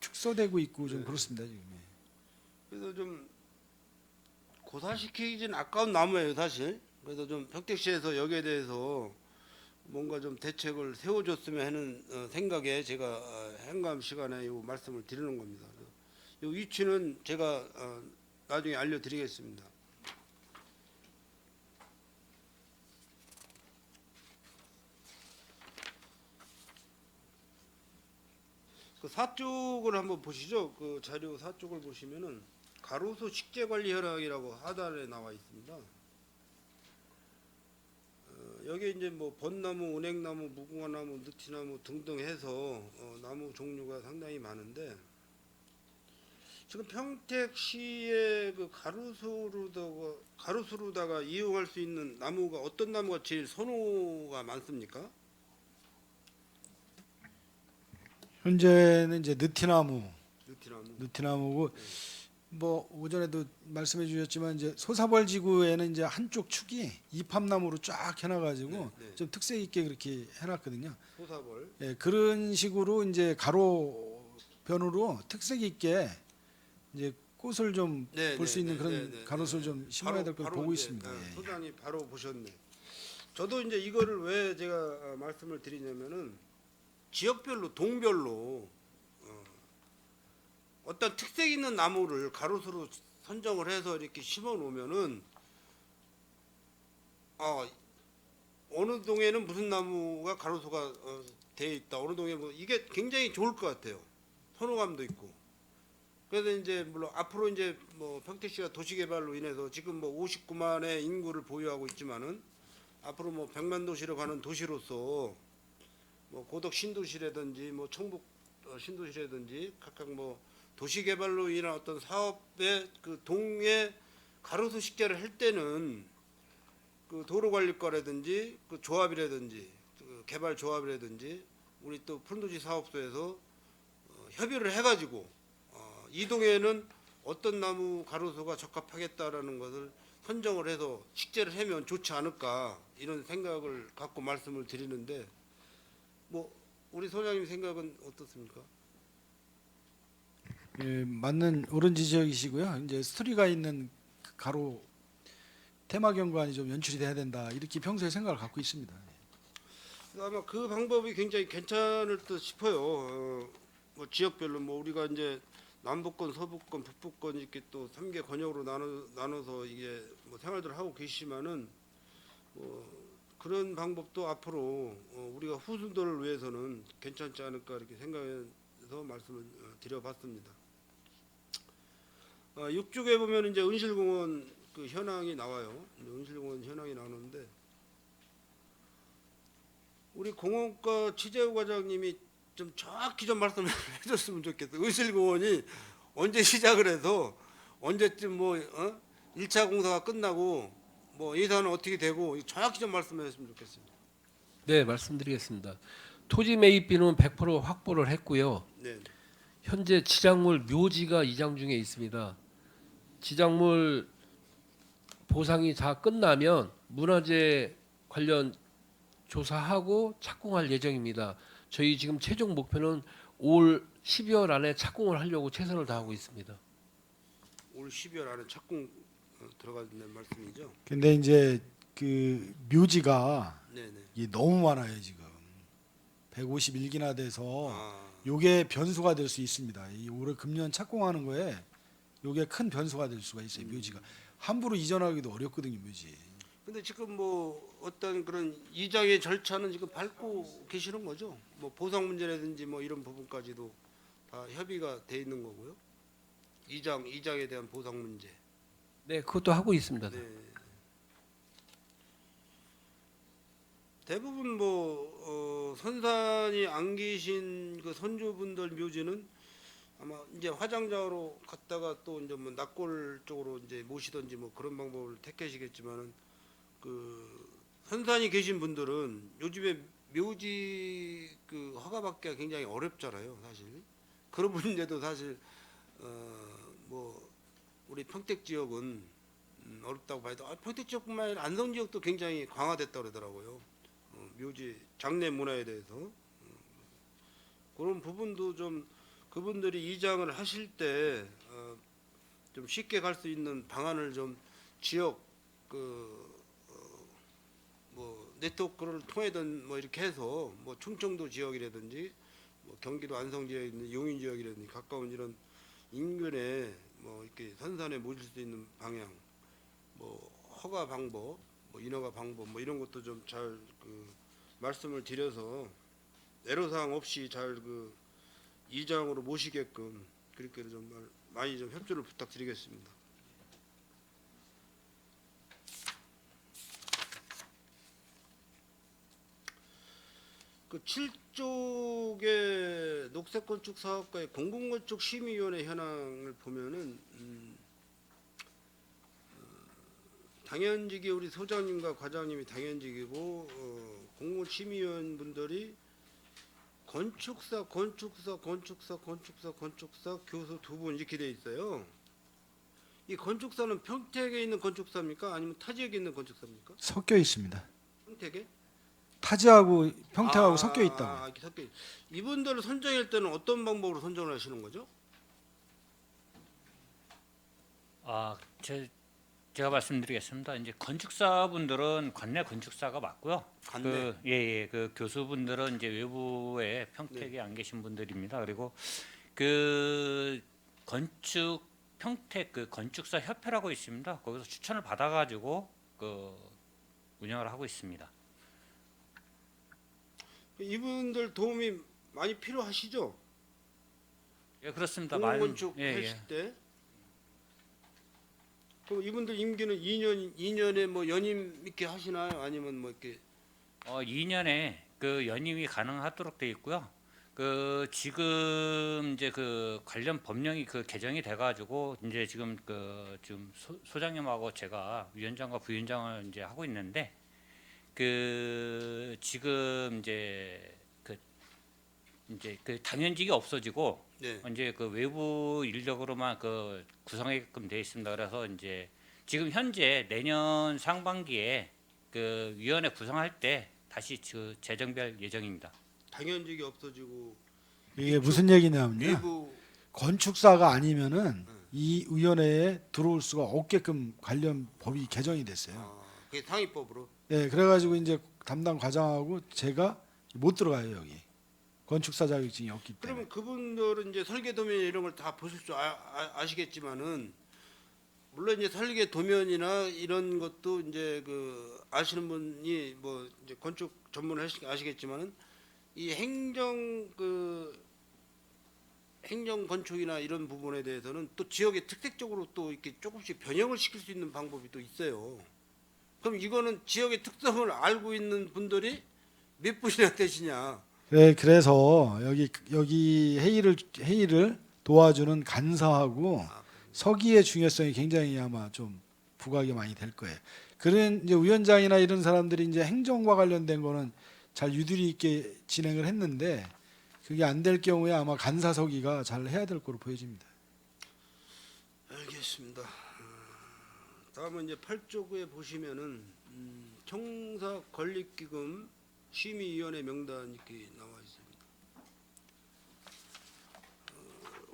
축소되고 있고 좀 네. 그렇습니다 지금. 그래서 좀 고사시키긴 아까운 나무예요 사실. 그래서 좀 평택시에서 여기에 대해서 뭔가 좀 대책을 세워줬으면 하는 생각에 제가 행감 시간에 이 말씀을 드리는 겁니다. 이 위치는 제가 나중에 알려드리겠습니다. 그 사쪽을 한번 보시죠. 그 자료 사쪽을 보시면은 가로수 식재관리 현황이라고 하단에 나와 있습니다. 여기 이제 뭐 벚나무, 은행나무, 무궁화나무, 느티나무 등등 해서 나무 종류가 상당히 많은데 지금 평택시의 그 가로수로다가 이용할 수 있는 나무가 어떤 나무가 제일 선호가 많습니까? 현재는 이제 느티나무. 느티나무고 네. 뭐 오전에도 말씀해 주셨지만 이제 소사벌 지구에는 이제 한쪽 축이 이팝나무로 쫙 해놔가지고 네, 네. 좀 특색 있게 그렇게 해놨거든요. 소사벌. 예, 그런 식으로 이제 가로변으로 특색 있게 이제 꽃을 좀 네, 볼 수 네, 있는 네, 그런 네, 네, 가로수를 네. 좀 심어야 될 걸 보고 이제, 있습니다. 예. 소장이 바로 보셨네. 저도 이제 이거를 왜 제가 말씀을 드리냐면은 지역별로 동별로 어떤 특색 있는 나무를 가로수로 선정을 해서 이렇게 심어 놓으면은 어느 동에는 무슨 나무가 가로수가 되어 있다. 어느 동에 뭐 이게 굉장히 좋을 것 같아요. 선호감도 있고. 그래서 이제 물론 앞으로 이제 뭐 평택시가 도시개발로 인해서 지금 뭐 59만의 인구를 보유하고 있지만은 앞으로 뭐 100만 도시로 가는 도시로서 뭐 고덕 신도시라든지 뭐 청북 신도시라든지 각각 뭐 도시개발로 인한 어떤 사업의 그 동에 가로수 식재를 할 때는 그 도로관리과라든지 그 조합이라든지 그 개발 조합이라든지 우리 또 푸른도시 사업소에서 협의를 해가지고 이 동에는 어떤 나무 가로수가 적합하겠다라는 것을 선정을 해서 식재를 하면 좋지 않을까 이런 생각을 갖고 말씀을 드리는데 뭐 우리 소장님 생각은 어떻습니까? 예, 맞는 옳은 지적이시고요. 이제 스토리가 있는 그 가로 테마 경관이 좀 연출이 돼야 된다. 이렇게 평소에 생각을 갖고 있습니다. 아마 그 방법이 굉장히 괜찮을 듯 싶어요. 뭐 지역별로 뭐 우리가 이제 남부권, 서부권, 북부권 이렇게 또 3개 권역으로 나눠서 이게 뭐 생활들을 하고 계시지만은 그런 방법도 앞으로 우리가 후순들을 위해서는 괜찮지 않을까 이렇게 생각해서 말씀을 드려봤습니다. 6쪽에 보면 이제 은실공원 그 현황이 나와요. 은실공원 현황이 나오는데 우리 공원과 취재우 과장님이 좀 정확히 좀 말씀을 해줬으면 좋겠어요. 은실공원이 언제 시작을 해서 언제쯤 뭐 1차 공사가 끝나고 뭐 예산은 어떻게 되고 정확히 좀 말씀해 주셨으면 좋겠습니다. 네, 말씀드리겠습니다. 토지 매입비는 100% 확보를 했고요. 네. 현재 지작물 묘지가 이장 중에 있습니다. 지작물 보상이 다 끝나면 문화재 관련 조사하고 착공할 예정입니다. 저희 지금 최종 목표는 올 12월 안에 착공을 하려고 최선을 다하고 있습니다. 올 12월 안에 착공 들어가는 말씀이죠. 근데 이제 그 묘지가 네네. 이게 너무 많아요 지금. 151기나 돼서 아, 요게 변수가 될 수 있습니다. 이 올해 금년 착공하는 거에 요게 큰 변수가 될 수가 있어요. 묘지가 함부로 이전하기도 어렵거든요. 묘지. 근데 지금 뭐 어떤 그런 이장의 절차는 지금 밟고 계시는 거죠? 뭐 보상 문제라든지 뭐 이런 부분까지도 다 협의가 돼 있는 거고요. 이장에 대한 보상 문제. 네, 그것도 하고 있습니다. 네. 대부분 선산이 안 계신 그 선조분들 묘지는 아마 이제 화장장으로 갔다가 또 이제 뭐 낙골 쪽으로 이제 모시던지 뭐 그런 방법을 택하시겠지만은 그 선산이 계신 분들은 요즘에 묘지 그 허가받기가 굉장히 어렵잖아요, 사실. 그런 분인데도 사실 뭐 우리 평택 지역은 어렵다고 봐도 평택 지역뿐만 아니라 안성 지역도 굉장히 강화됐다 그러더라고요. 묘지 장례 문화에 대해서 그런 부분도 좀 그분들이 이장을 하실 때 좀 쉽게 갈 수 있는 방안을 좀 지역 뭐 네트워크를 통해든 뭐 이렇게 해서 뭐 충청도 지역이라든지 뭐 경기도 안성 지역에 있는 용인 지역이라든지 가까운 이런 인근에 뭐 이렇게 선산에 모실 수 있는 방향, 뭐 허가 방법, 뭐 인허가 방법 뭐 이런 것도 좀 잘 말씀을 드려서 애로사항 없이 잘 이장으로 모시게끔 그렇게 좀 많이 좀 협조를 부탁드리겠습니다. 그 7쪽의 녹색건축 사업과의 공공건축 심의위원회 현황을 보면은 당연직이 우리 소장님과 과장님이 당연직이고 공공심의위원 분들이 건축사 교수 두 분 이렇게 돼 있어요. 이 건축사는 평택에 있는 건축사입니까? 아니면 타 지역에 있는 건축사입니까? 섞여 있습니다. 평택에? 타지하고 평택하고 섞여 있다고. 이렇게 섞여 있. 이분들을 선정할 때는 어떤 방법으로 선정을 하시는 거죠? 제가 말씀드리겠습니다. 이제 건축사분들은 관내 건축사가 맞고요. 관내? 그 교수분들은 이제 외부에 평택에 안 계신 분들입니다. 그리고 그 평택 그 건축사 협회라고 있습니다. 거기서 추천을 받아가지고 운영을 하고 있습니다. 이분들 도움이 많이 필요하시죠? 예, 그렇습니다. 공공건축 하실 때. 그럼 이분들 임기는 2년에 뭐 연임 이렇게 하시나요? 아니면 뭐 이렇게 2년에 그 연임이 가능하도록 돼 있고요. 지금 이제 관련 법령이 개정이 돼가지고 이제 지금 지금 소장님하고 제가 위원장과 부위원장을 이제 하고 있는데 지금 이제 당연직이 없어지고 네. 이제 외부 인력으로만 구성하게끔 되어 있습니다. 그래서 이제 지금 현재 내년 상반기에 위원회 구성할 때 다시 재정비할 예정입니다. 당연직이 없어지고 이게 무슨 얘기냐면요. 외부 건축사가 아니면은 이 위원회에 들어올 수가 없게끔 관련 법이 개정이 됐어요. 그게 상위법으로. 예, 그래가지고 이제 담당 과장하고 제가 못 들어가요 여기. 건축사 자격증이 없기 때문에. 그러면 그분들은 이제 설계 도면 이런 걸 다 보실 줄 아시겠지만은 물론 이제 설계 도면이나 이런 것도 이제 아시는 분이 뭐 이제 건축 전문을 아시겠지만은 이 행정 건축이나 이런 부분에 대해서는 또 지역의 특색적으로 또 이렇게 조금씩 변형을 시킬 수 있는 방법이 또 있어요. 그럼 이거는 지역의 특성을 알고 있는 분들이 몇 분이나 되시냐? 네, 그래서 여기 회의를 도와주는 간사하고 서기의 중요성이 굉장히 아마 좀 부각이 많이 될 거예요. 그런 이제 위원장이나 이런 사람들이 이제 행정과 관련된 거는 잘 유두리 있게 진행을 했는데 그게 안 될 경우에 아마 간사 서기가 잘 해야 될 거로 보여집니다. 알겠습니다. 다음은 이제 8조구에 보시면은 청사 건립기금 심의위원회 명단 이렇게 나와 있습니다.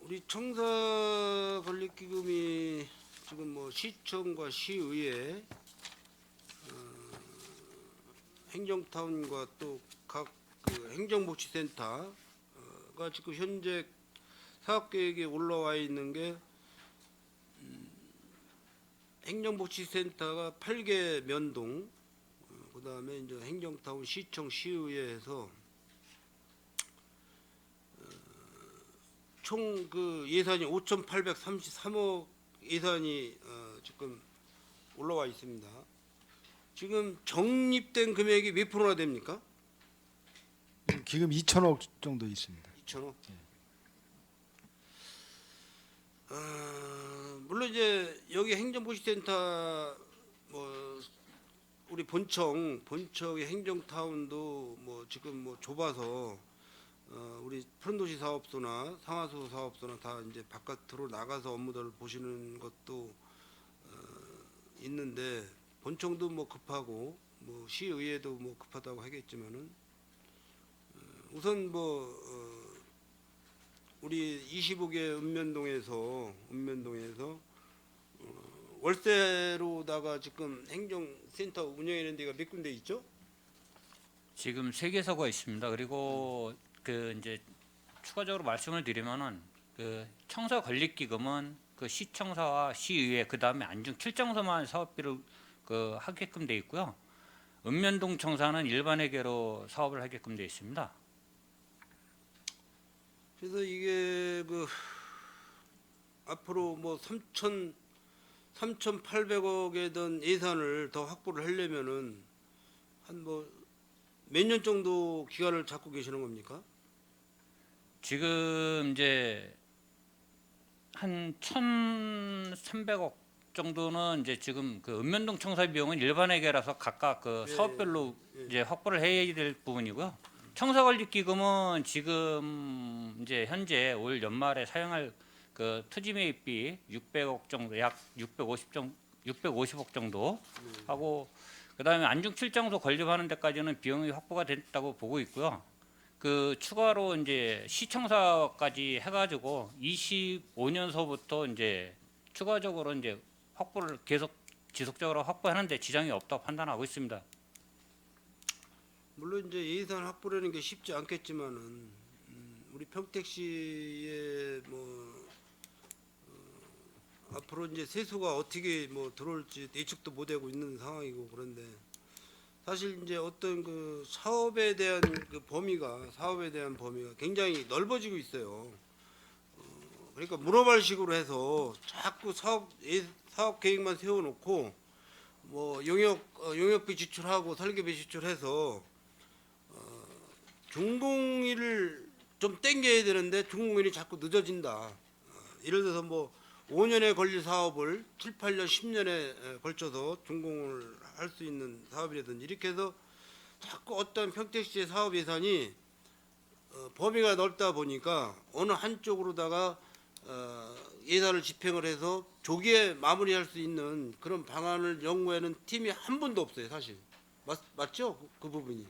우리 청사 건립기금이 지금 뭐 시청과 시의회, 행정타운과 또 각 행정복지센터가 지금 현재 사업계획에 올라와 있는 게 행정복지센터가 8개 면동, 그다음에 이제 행정타운, 시청, 시의회에서 총 예산이 5,833억 예산이 지금 올라와 있습니다. 지금 적립된 금액이 몇 프로나 됩니까? 기금 2천억 정도 있습니다. 2천억. 물론 이제 여기 행정복지센터 뭐 우리 본청의 행정타운도 뭐 지금 뭐 좁아서 우리 푸른도시 사업소나 상하수 사업소나 다 이제 바깥으로 나가서 업무들을 보시는 것도 있는데 본청도 뭐 급하고 뭐 시의회도 뭐 급하다고 하겠지만은 우선 뭐 우리 25개 읍면동에서 월세로다가 지금 행정센터 운영하는 데가 몇 군데 있죠? 지금 3개소가 있습니다. 그리고 그 이제 추가적으로 말씀을 드리면은 그 청사 건립기금은 그 시청사와 시의회 그다음에 안중 7정서만 사업비를 그 하게끔 돼 있고요. 읍면동 청사는 일반회계로 사업을 하게끔 돼 있습니다. 그래서 이게 그 앞으로 뭐 3,800억에 든 예산을 더 확보를 하려면은 한 뭐 몇 년 정도 기간을 잡고 계시는 겁니까? 지금 이제 한 1,300억 정도는 이제 지금 그 읍면동 청사 비용은 일반회계라서 각각 그 예, 사업별로 예. 이제 확보를 해야 될 부분이고요. 청사 건립 기금은 지금 이제 현재 올 연말에 사용할 그 토지 매입비 600억 정도, 약 650억 정도 하고 그다음에 안중 7정소 건립하는 데까지는 비용이 확보가 됐다고 보고 있고요. 그 추가로 이제 시청사까지 해가지고 25년서부터 이제 추가적으로 이제 확보를 계속 지속적으로 확보하는데 지장이 없다고 판단하고 있습니다. 물론 이제 예산 확보라는 게 쉽지 않겠지만은 우리 평택시에 뭐 앞으로 이제 세수가 어떻게 뭐 들어올지 예측도 못하고 있는 상황이고 그런데 사실 이제 어떤 그 사업에 대한 범위가 굉장히 넓어지고 있어요. 그러니까 문어발식으로 해서 자꾸 사업 계획만 세워놓고 뭐 용역비 지출하고 설계비 지출해서 준공일을 좀 땡겨야 되는데 준공일이 자꾸 늦어진다. 예를 들어서 뭐 5년에 걸릴 사업을 7, 8년, 10년에 걸쳐서 준공을 할 수 있는 사업이라든지 이렇게 해서 자꾸 어떤 평택시의 사업 예산이 범위가 넓다 보니까 어느 한쪽으로다가 예산을 집행을 해서 조기에 마무리할 수 있는 그런 방안을 연구하는 팀이 한 분도 없어요, 사실. 맞죠? 그 부분이.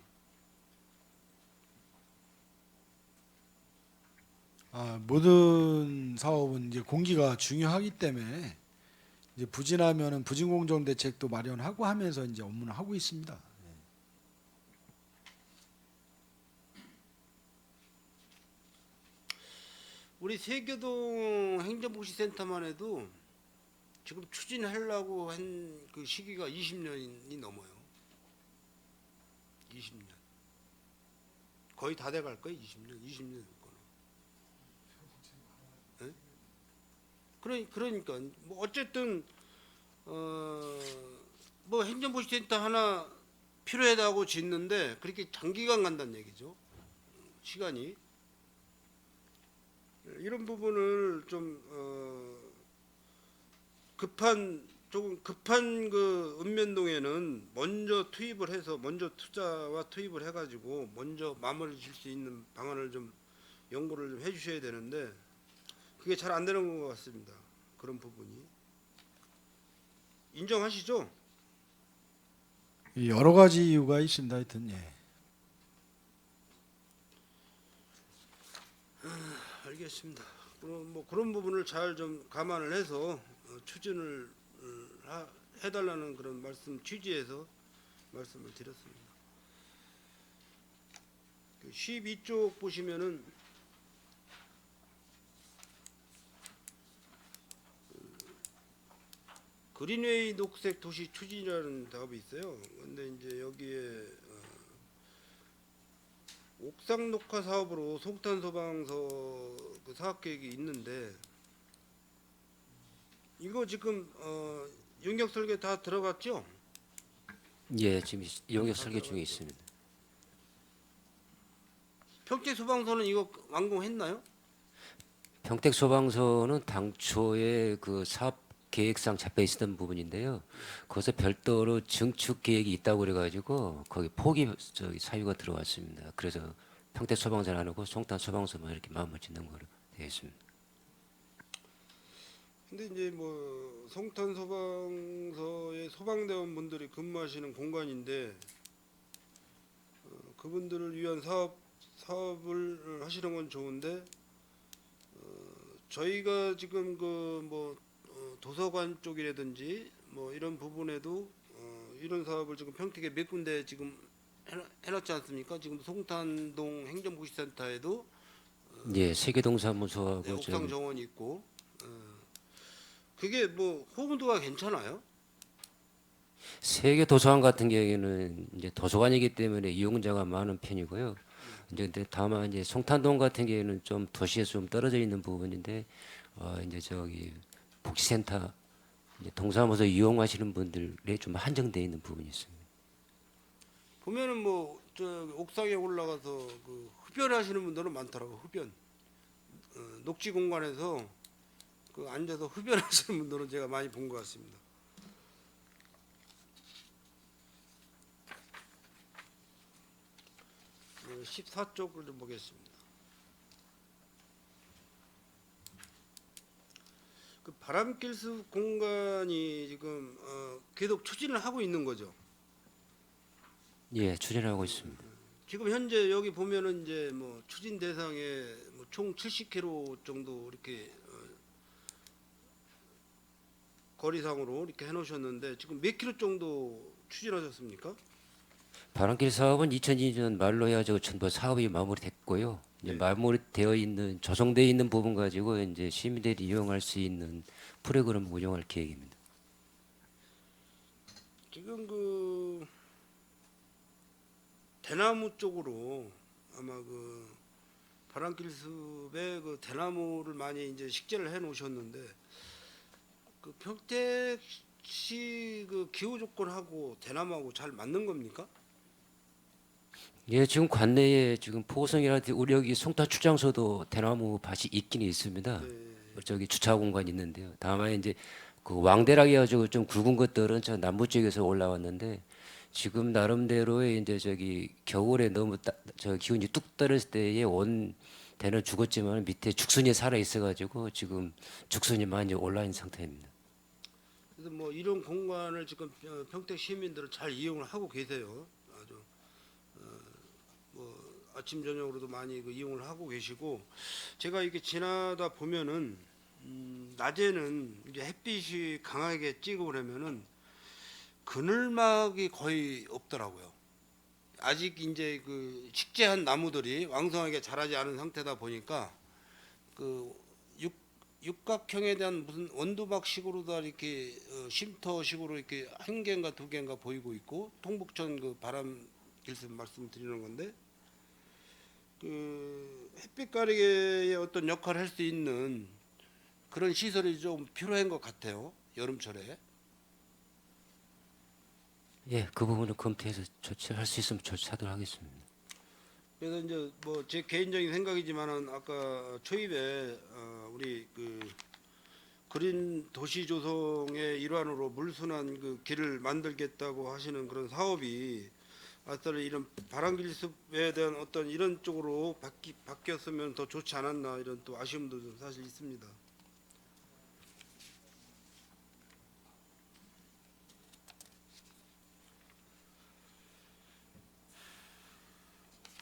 모든 사업은 이제 공기가 중요하기 때문에 이제 부진하면은 부진공정 대책도 마련하고 하면서 이제 업무는 하고 있습니다. 우리 세교동 행정복지센터만 해도 지금 추진하려고 한 그 시기가 20년이 넘어요. 20년. 거의 다 돼갈 거예요. 20년 될 거는. 그러니까 뭐 어쨌든 뭐 행정복지센터 하나 필요하다고 짓는데 그렇게 장기간 간다는 얘기죠. 시간이. 이런 부분을 좀 조금 급한 그 읍면동에는 먼저 투자와 투입을 해가지고 먼저 마무리 질 수 있는 방안을 좀 연구를 좀 해주셔야 되는데 그게 잘 안 되는 것 같습니다. 그런 부분이 인정하시죠? 여러 가지 이유가 있습니다. 하여튼 예. 알겠습니다. 그럼 뭐 그런 부분을 잘 좀 감안을 해서 추진을 해달라는 그런 말씀 취지에서 말씀을 드렸습니다. 12쪽 보시면은 그린웨이 녹색 도시 추진이라는 답이 있어요. 근데 이제 여기에 옥상 녹화 사업으로 속탄 소방서 그 사업 계획이 있는데 이거 지금 용역 설계 다 들어갔죠? 예, 지금 용역 설계 중에 있습니다. 평택 소방서는 이거 완공했나요? 평택 소방서는 당초에 그 사업 계획상 잡혀 있었던 부분인데요. 거기서 별도로 증축 계획이 있다고 그래가지고 거기 포기 사유가 들어왔습니다. 그래서 평택 소방서는 안 하고 송탄 소방서만 이렇게 마음을 짓는 거로 되어 있습니다. 근데 이제 뭐 송탄 소방서의 소방대원 분들이 근무하시는 공간인데 그분들을 위한 사업을 하시는 건 좋은데 저희가 지금 그 뭐 도서관 쪽이라든지 뭐 이런 부분에도 이런 사업을 지금 평택에 몇 군데 지금 해놨지 않습니까? 지금 송탄동 행정복지센터에도 예, 세계동사무소하고 네, 옥상 정원이 있고 그게 뭐 호응도가 괜찮아요? 세계 도서관 같은 경우에는 이제 도서관이기 때문에 이용자가 많은 편이고요. 이제 근데 다만 이제 송탄동 같은 경우에는 좀 도시에서 좀 떨어져 있는 부분인데 이제 저기 복지센터 이제 동사무소 이용하시는 분들에 좀 한정되어 있는 부분이 있습니다. 보면은 뭐 저 옥상에 올라가서 그 흡연하시는 분들은 많더라고. 흡연 녹지 공간에서 그 앉아서 흡연하시는 분들은 제가 많이 본 것 같습니다. 그 14쪽을 좀 보겠습니다. 그 바람길숲 공간이 지금 계속 추진을 하고 있는 거죠. 예, 추진하고 있습니다. 지금 현재 여기 보면은 이제 뭐 추진 대상에 뭐 총 70km 정도 이렇게 거리상으로 이렇게 해놓으셨는데 지금 몇 킬로 정도 추진하셨습니까? 바람길 사업은 2002년 말로 해가지고 전부 사업이 마무리됐고요. 이제 네. 마무리되어 있는 조성되어 있는 부분 가지고 이제 시민들이 이용할 수 있는 프로그램 운영할 계획입니다. 지금 그 대나무 쪽으로 아마 그 바람길숲에 그 대나무를 많이 이제 식재를 해 놓으셨는데 그 평택시 그 기후 조건하고 대나무하고 잘 맞는 겁니까? 예, 지금 관내에 지금 포성이라든지 우리 여기 송탄 출장소도 대나무 밭이 있긴 있습니다. 네. 저기 주차 공간 있는데요. 다만 이제 그 왕대락 해가지고 좀 굵은 것들은 저 남부 쪽에서 올라왔는데 지금 나름대로의 이제 저기 겨울에 너무 저 기온이 뚝 떨어질 때에 온 대는 죽었지만 밑에 죽순이 살아 있어가지고 지금 죽순이 많이 올라 있는 상태입니다. 그래서 뭐 이런 공간을 지금 평택 시민들은 잘 이용을 하고 계세요. 아주 뭐 아침 저녁으로도 많이 그 이용을 하고 계시고 제가 이렇게 지나다 보면은 낮에는 이제 햇빛이 강하게 찌고 그러면은 그늘막이 거의 없더라고요. 아직 이제 그 식재한 나무들이 왕성하게 자라지 않은 상태다 보니까 그 육각형에 대한 무슨 원두막식으로다 이렇게 쉼터식으로 이렇게 한 개인가 두 개인가 보이고 있고 통북천 그 바람길숲 말씀드리는 건데 그 햇빛 가리개의 어떤 역할을 할 수 있는 그런 시설이 좀 필요한 것 같아요. 여름철에. 예, 그 부분을 검토해서 조치할 수 있으면 조치하도록 하겠습니다. 그래서 이제 뭐 제 개인적인 생각이지만은 아까 초입에 우리 그 그린 도시 조성의 일환으로 물순환 그 길을 만들겠다고 하시는 그런 사업이 아따 이런 바람길숲에 대한 어떤 이런 쪽으로 바뀌었으면 더 좋지 않았나 이런 또 아쉬움도 좀 사실 있습니다.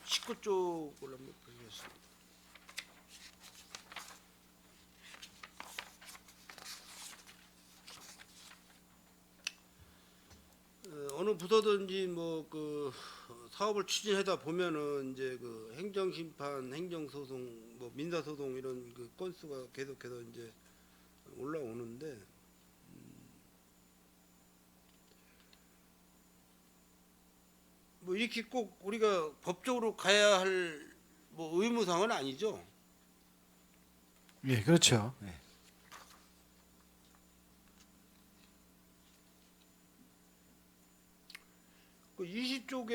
식구 쪽을 한번 보겠습니다. 어느 부서든지 뭐 그 사업을 추진하다 보면은 이제 그 행정심판, 행정소송, 뭐 민사소송 이런 그 건수가 계속해서 이제 올라오는데 뭐 이렇게 꼭 우리가 법적으로 가야 할 뭐 의무사항은 아니죠. 예, 그렇죠. 예. 그 20쪽에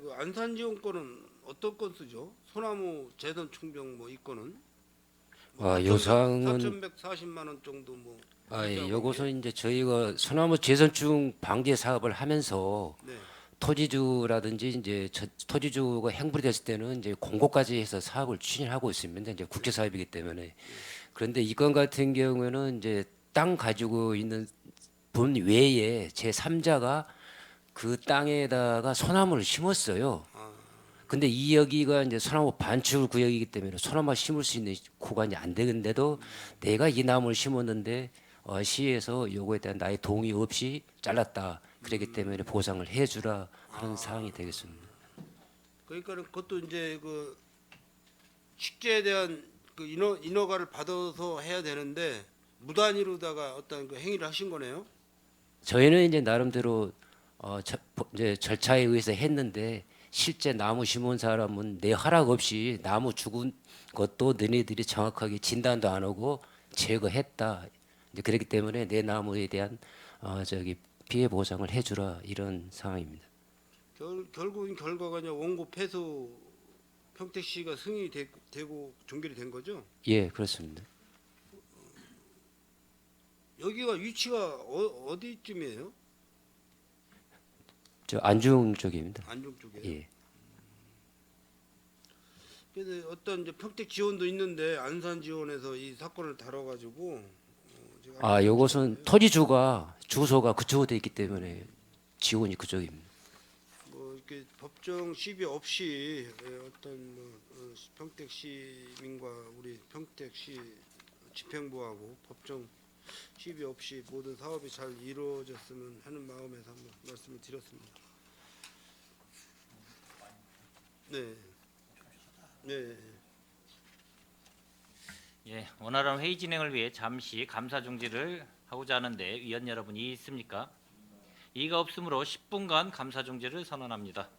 그 안산 지원권은 어떤 건 쓰죠? 소나무 재선 충병 뭐 이거는 요상은 4,140만 원 정도 뭐. 예, 요것은 이제 저희가 소나무 재선충 방제 사업을 하면서 네. 토지주라든지 이제 토지주가 행불이 됐을 때는 이제 공고까지 해서 사업을 추진하고 있습니다. 이제 국제 사업이기 때문에. 그런데 이 건 같은 경우에는 이제 땅 가지고 있는 분 외에 제 3자가 그 땅에다가 소나무를 심었어요. 근데 이 여기가 이제 소나무 반출 구역이기 때문에 소나무 심을 수 있는 구간이 안 되는데도 내가 이 나무를 심었는데 시에서 요거에 대한 나의 동의 없이 잘랐다. 그렇기 때문에 보상을 해주라 하는 사항이 되겠습니다. 그러니까는 그것도 이제 그 식재에 대한 그 인허가를 받아서 해야 되는데 무단위로다가 어떤 그 행위를 하신 거네요. 저희는 이제 나름대로 이제 절차에 의해서 했는데 실제 나무 심은 사람은 내 허락 없이 나무 죽은 것도 너네들이 정확하게 진단도 안 하고 제거했다. 이제 그렇기 때문에 내 나무에 대한 피해 보상을 해주라 이런 상황입니다. 결국은 결과가 이제 원고 패소 평택시가 승인이 되고 종결이 된 거죠. 예, 그렇습니다. 여기가 위치가 어디쯤이에요? 저 안중 쪽입니다. 안중 쪽에. 예. 그래서 어떤 이제 평택 지원도 있는데 안산 지원에서 이 사건을 다뤄가지고 제가 요것은 토지주가 주소가 그쪽으로 돼 있기 때문에 지원이 그쪽입니다. 뭐 이렇게 법정 시비 없이 어떤 뭐 평택 시민과 우리 평택시 집행부하고 법정 시비 없이 모든 사업이 잘 이루어졌으면 하는 마음에서 한번 말씀을 드렸습니다. 네. 네. 예, 원활한 회의 진행을 위해 잠시 감사 중지를 하고자 하는데 위원 여러분 이의 있습니까? 이의가 없으므로 10분간 감사 중지를 선언합니다.